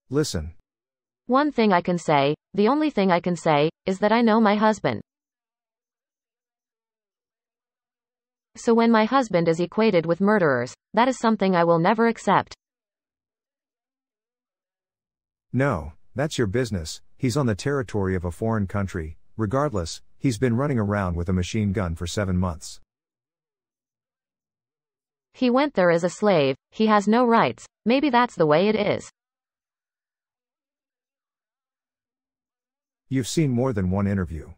Listen. One thing I can say, the only thing I can say, is that I know my husband. So when my husband is equated with murderers, that is something I will never accept. No, that's your business. He's on the territory of a foreign country. Regardless, he's been running around with a machine gun for 7 months. He went there as a slave, he has no rights. Maybe that's the way it is. You've seen more than one interview.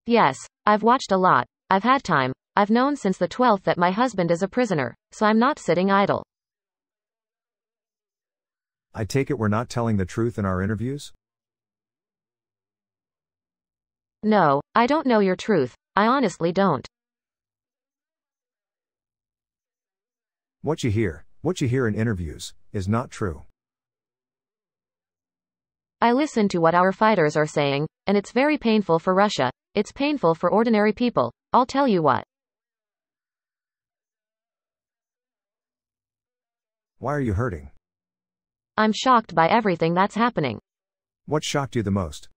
Yes, I've watched a lot. I've had time. I've known since the 12th that my husband is a prisoner, so I'm not sitting idle. I take it we're not telling the truth in our interviews? No, I don't know your truth. I honestly don't. What you hear in interviews, is not true. I listen to what our fighters are saying, and it's very painful for Russia. It's painful for ordinary people. I'll tell you what. Why are you hurting? I'm shocked by everything that's happening. What shocked you the most?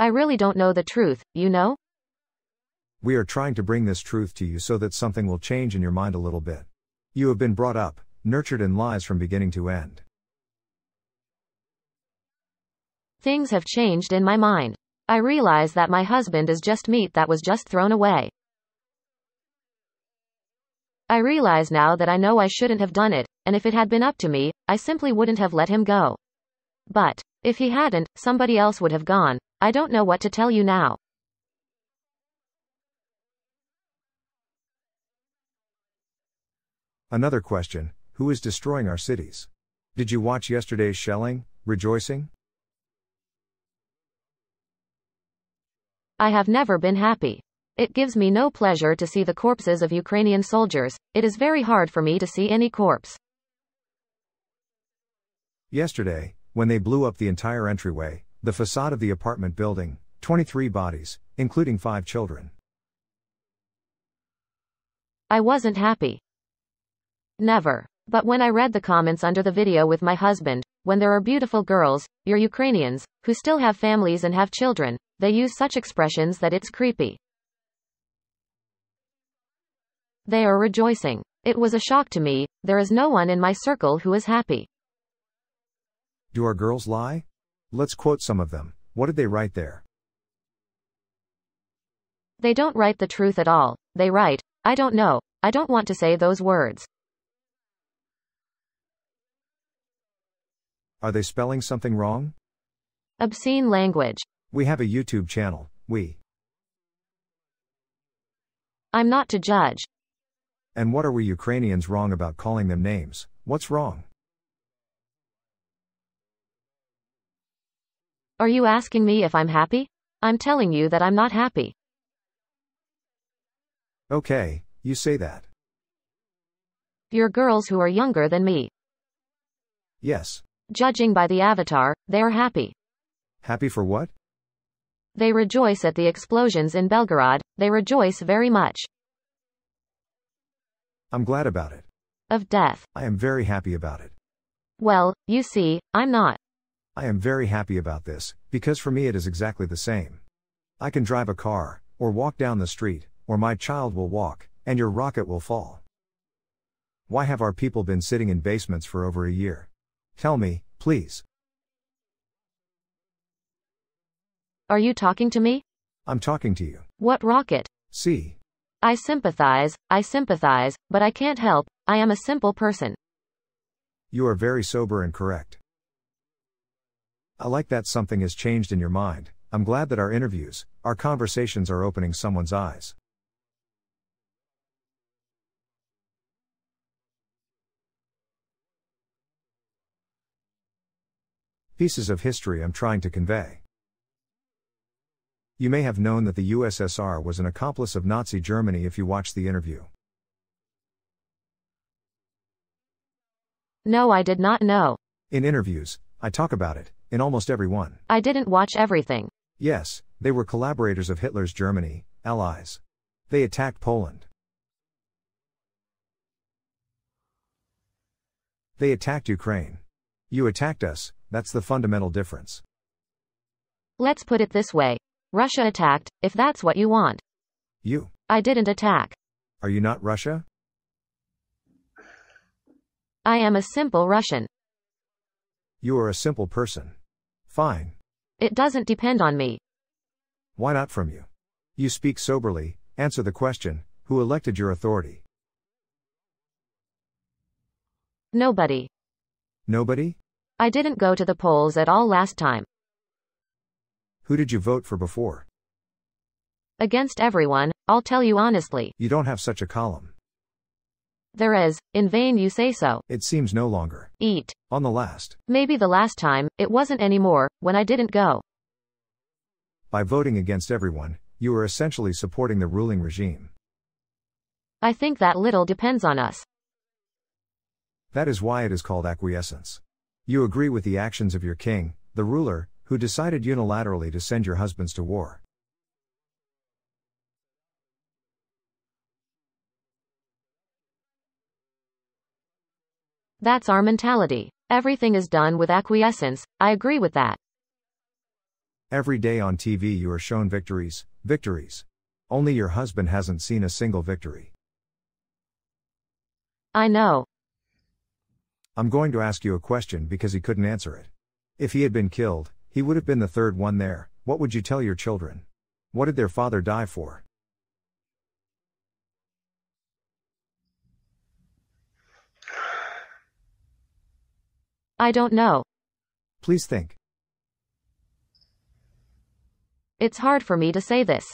I really don't know the truth, you know? We are trying to bring this truth to you so that something will change in your mind a little bit. You have been brought up, nurtured in lies from beginning to end. Things have changed in my mind. I realize that my husband is just meat that was just thrown away. I realize now that I know I shouldn't have done it, and if it had been up to me, I simply wouldn't have let him go. But, if he hadn't, somebody else would have gone. I don't know what to tell you now. Another question, who is destroying our cities? Did you watch yesterday's shelling, rejoicing? I have never been happy. It gives me no pleasure to see the corpses of Ukrainian soldiers. It is very hard for me to see any corpse. Yesterday, when they blew up the entire entryway, the facade of the apartment building, 23 bodies, including 5 children. I wasn't happy. Never. But when I read the comments under the video with my husband, when there are beautiful girls, you're Ukrainians, who still have families and have children, they use such expressions that it's creepy. They are rejoicing. It was a shock to me. There is no one in my circle who is happy. Do our girls lie? Let's quote some of them. What did they write there? They don't write the truth at all. They write, I don't know. I don't want to say those words. Are they spelling something wrong? Obscene language. We have a YouTube channel. I'm not to judge. And what are we Ukrainians wrong about calling them names? What's wrong? Are you asking me if I'm happy? I'm telling you that I'm not happy. Okay, you say that. You're girls who are younger than me. Yes. Judging by the avatar, they're happy. Happy for what? They rejoice at the explosions in Belgorod, they rejoice very much. I'm glad about it. Of death. I am very happy about it. Well, you see, I'm not. I am very happy about this, because for me it is exactly the same. I can drive a car, or walk down the street, or my child will walk, and your rocket will fall. Why have our people been sitting in basements for over a year? Tell me, please. Are you talking to me? I'm talking to you. What rocket? See. I sympathize, but I can't help, I am a simple person. You are very sober and correct. I like that something has changed in your mind. I'm glad that our interviews, our conversations are opening someone's eyes. Pieces of history I'm trying to convey. You may have known that the USSR was an accomplice of Nazi Germany if you watched the interview. No, I did not know. In interviews, I talk about it, in almost every one. I didn't watch everything. Yes, they were collaborators of Hitler's Germany, allies. They attacked Poland. They attacked Ukraine. You attacked us, that's the fundamental difference. Let's put it this way. Russia attacked, if that's what you want. You. I didn't attack. Are you not Russia? I am a simple Russian. You are a simple person. Fine. It doesn't depend on me. Why not from you? You speak soberly, answer the question, who elected your authority? Nobody. Nobody? I didn't go to the polls at all last time. Who did you vote for before? Against everyone, I'll tell you honestly. You don't have such a column. There is, in vain you say so. It seems no longer. Eat. On the last. Maybe the last time, it wasn't anymore, when I didn't go. By voting against everyone, you are essentially supporting the ruling regime. I think that little depends on us. That is why it is called acquiescence. You agree with the actions of your king, the ruler, who decided unilaterally to send your husbands to war. That's our mentality. Everything is done with acquiescence, I agree with that. Every day on TV you are shown victories, victories. Only your husband hasn't seen a single victory. I know. I'm going to ask you a question because he couldn't answer it. If he had been killed, he would have been the third one there. What would you tell your children? What did their father die for? I don't know. Please think. It's hard for me to say this.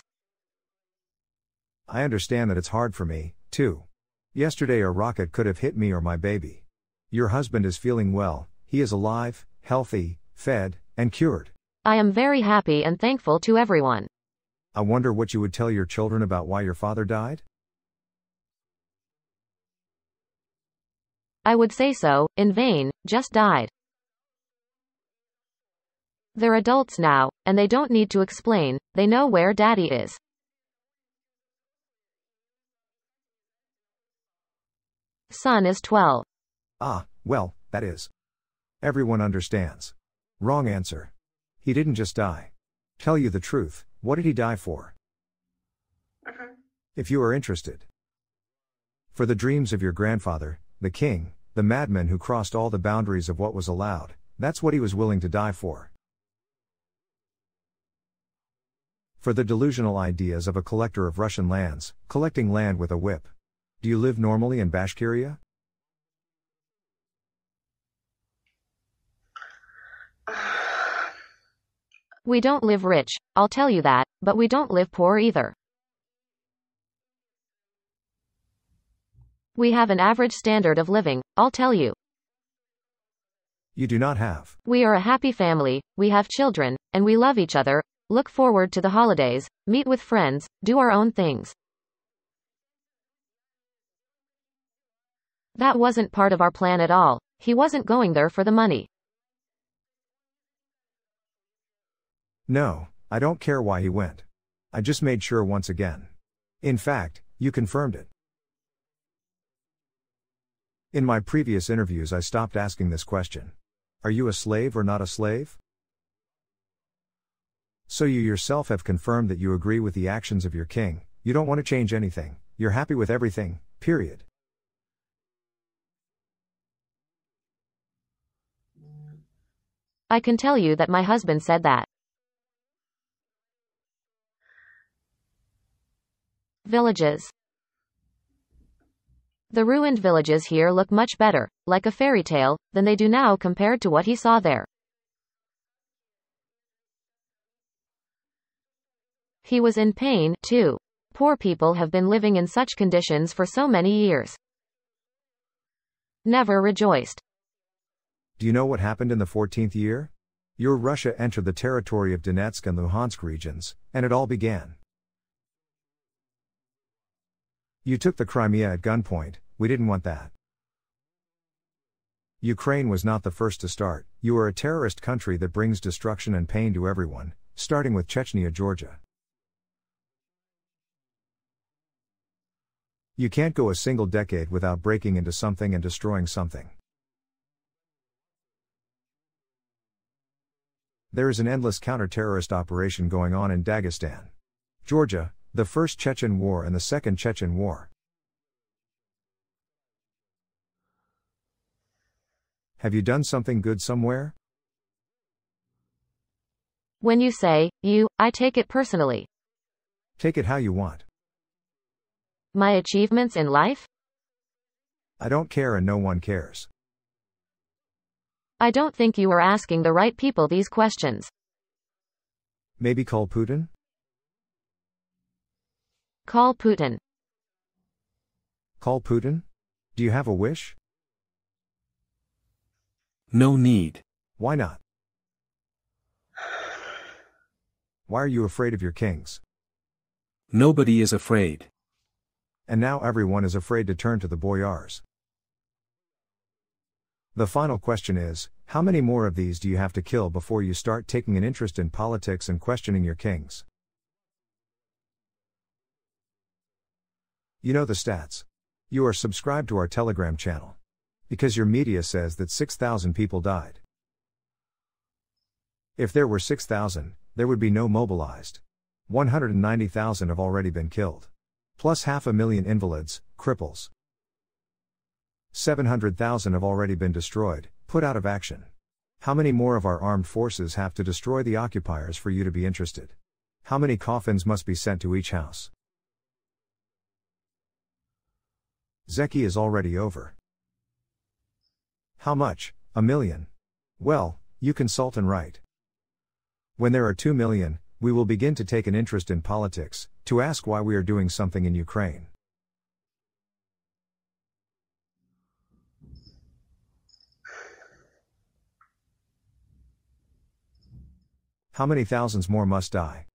I understand that it's hard for me, too. Yesterday a rocket could have hit me or my baby. Your husband is feeling well, he is alive, healthy, fed, and cured. I am very happy and thankful to everyone. I wonder what you would tell your children about why your father died? I would say so, in vain, just died. They're adults now, and they don't need to explain, they know where daddy is. Son is 12. Ah, well, that is. Everyone understands. Wrong answer. He didn't just die. Tell you the truth, what did he die for? If you are interested. For the dreams of your grandfather, the king, the madman who crossed all the boundaries of what was allowed, that's what he was willing to die for. For the delusional ideas of a collector of Russian lands, collecting land with a whip. Do you live normally in Bashkiria? We don't live rich, I'll tell you that, but we don't live poor either. We have an average standard of living, I'll tell you. You do not have. We are a happy family, we have children, and we love each other, look forward to the holidays, meet with friends, do our own things. That wasn't part of our plan at all. He wasn't going there for the money. No, I don't care why he went. I just made sure once again. In fact, you confirmed it. In my previous interviews, I stopped asking this question. Are you a slave or not a slave? So you yourself have confirmed that you agree with the actions of your king, you don't want to change anything, you're happy with everything, period. I can tell you that my husband said that. Villages. The ruined villages here look much better, like a fairy tale, than they do now compared to what he saw there. He was in pain, too. Poor people have been living in such conditions for so many years. Never rejoiced. Do you know what happened in the 14th year? Your Russia entered the territory of Donetsk and Luhansk regions, and it all began. You took the Crimea at gunpoint, we didn't want that. Ukraine was not the first to start, you are a terrorist country that brings destruction and pain to everyone, starting with Chechnya, Georgia. You can't go a single decade without breaking into something and destroying something. There is an endless counter-terrorist operation going on in Dagestan, Georgia, the First Chechen War and the Second Chechen War. Have you done something good somewhere? When you say, you, I take it personally. Take it how you want. My achievements in life? I don't care and no one cares. I don't think you are asking the right people these questions. Maybe call Putin? Call Putin. Call Putin? Do you have a wish? No need. Why not? Why are you afraid of your kings? Nobody is afraid. And now everyone is afraid to turn to the boyars. The final question is, how many more of these do you have to kill before you start taking an interest in politics and questioning your kings? You know the stats. You are subscribed to our Telegram channel. Because your media says that 6,000 people died. If there were 6,000, there would be no mobilized. 190,000 have already been killed. Plus 500,000 invalids, cripples. 700,000 have already been destroyed, put out of action. How many more of our armed forces have to destroy the occupiers for you to be interested? How many coffins must be sent to each house? Zeki is already over. How much? 1 million. Well, you consult and write. When there are 2 million, we will begin to take an interest in politics, to ask why we are doing something in Ukraine. How many thousands more must die?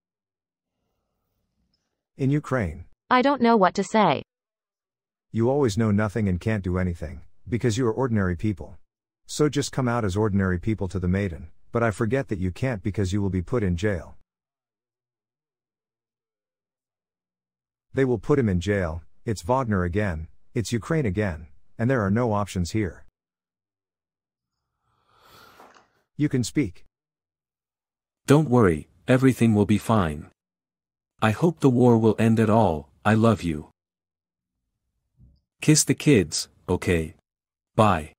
In Ukraine. I don't know what to say. You always know nothing and can't do anything, because you are ordinary people. So just come out as ordinary people to the Maidan, but I forget that you can't because you will be put in jail. They will put him in jail, it's Wagner again, it's Ukraine again, and there are no options here. You can speak. Don't worry, everything will be fine. I hope the war will end at all, I love you. Kiss the kids, okay? Bye.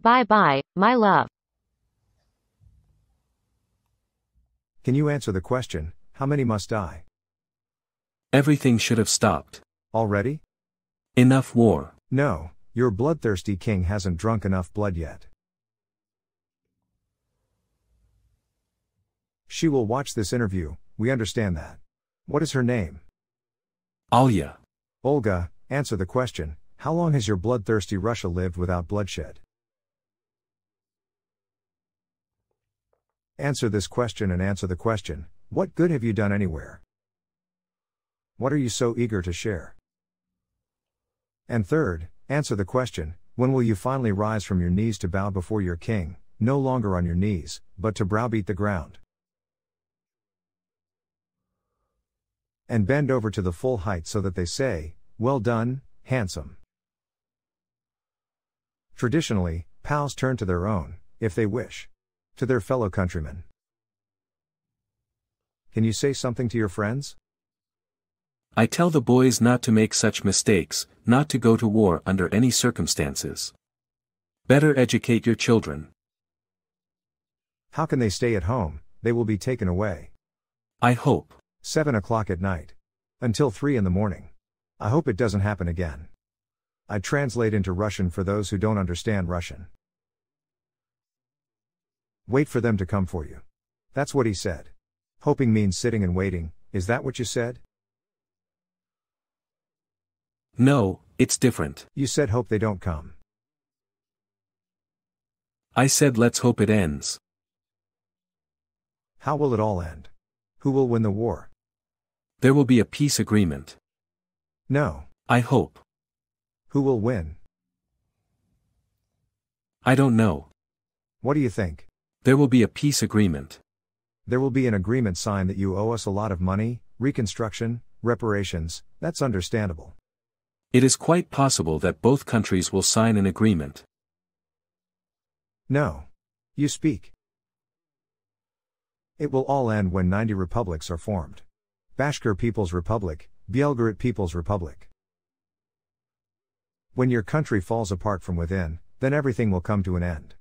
Bye-bye, my love. Can you answer the question, how many must die? Everything should have stopped. Already? Enough war. No, your bloodthirsty king hasn't drunk enough blood yet. She will watch this interview, we understand that. What is her name? Alya. Olga, answer the question, how long has your bloodthirsty Russia lived without bloodshed? Answer this question and answer the question, what good have you done anywhere? What are you so eager to share? And third, answer the question, when will you finally rise from your knees to bow before your king, no longer on your knees, but to browbeat the ground? And bend over to the full height so that they say, well done, handsome. Traditionally, POWs turn to their own, if they wish. To their fellow countrymen. Can you say something to your friends? I tell the boys not to make such mistakes, not to go to war under any circumstances. Better educate your children. How can they stay at home? They will be taken away. I hope. 7 o'clock at night. Until 3 in the morning. I hope it doesn't happen again. I translate into Russian for those who don't understand Russian. Wait for them to come for you. That's what he said. Hoping means sitting and waiting, is that what you said? No, it's different. You said hope they don't come. I said let's hope it ends. How will it all end? Who will win the war? There will be a peace agreement. No. I hope. Who will win? I don't know. What do you think? There will be a peace agreement. There will be an agreement signed that you owe us a lot of money, reconstruction, reparations, that's understandable. It is quite possible that both countries will sign an agreement. No. You speak. It will all end when 90 republics are formed. Bashkir People's Republic, Belgorod People's Republic. When your country falls apart from within, then everything will come to an end.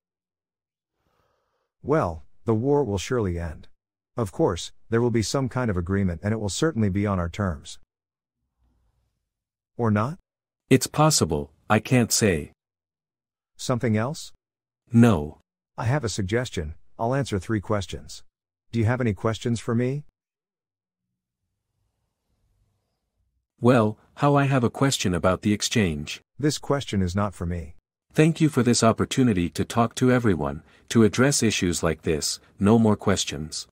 Well, the war will surely end. Of course, there will be some kind of agreement and it will certainly be on our terms. Or not? It's possible, I can't say. Something else? No. I have a suggestion, I'll answer 3 questions. Do you have any questions for me? Well, how I have a question about the exchange. This question is not for me. Thank you for this opportunity to talk to everyone, to address issues like this, no more questions.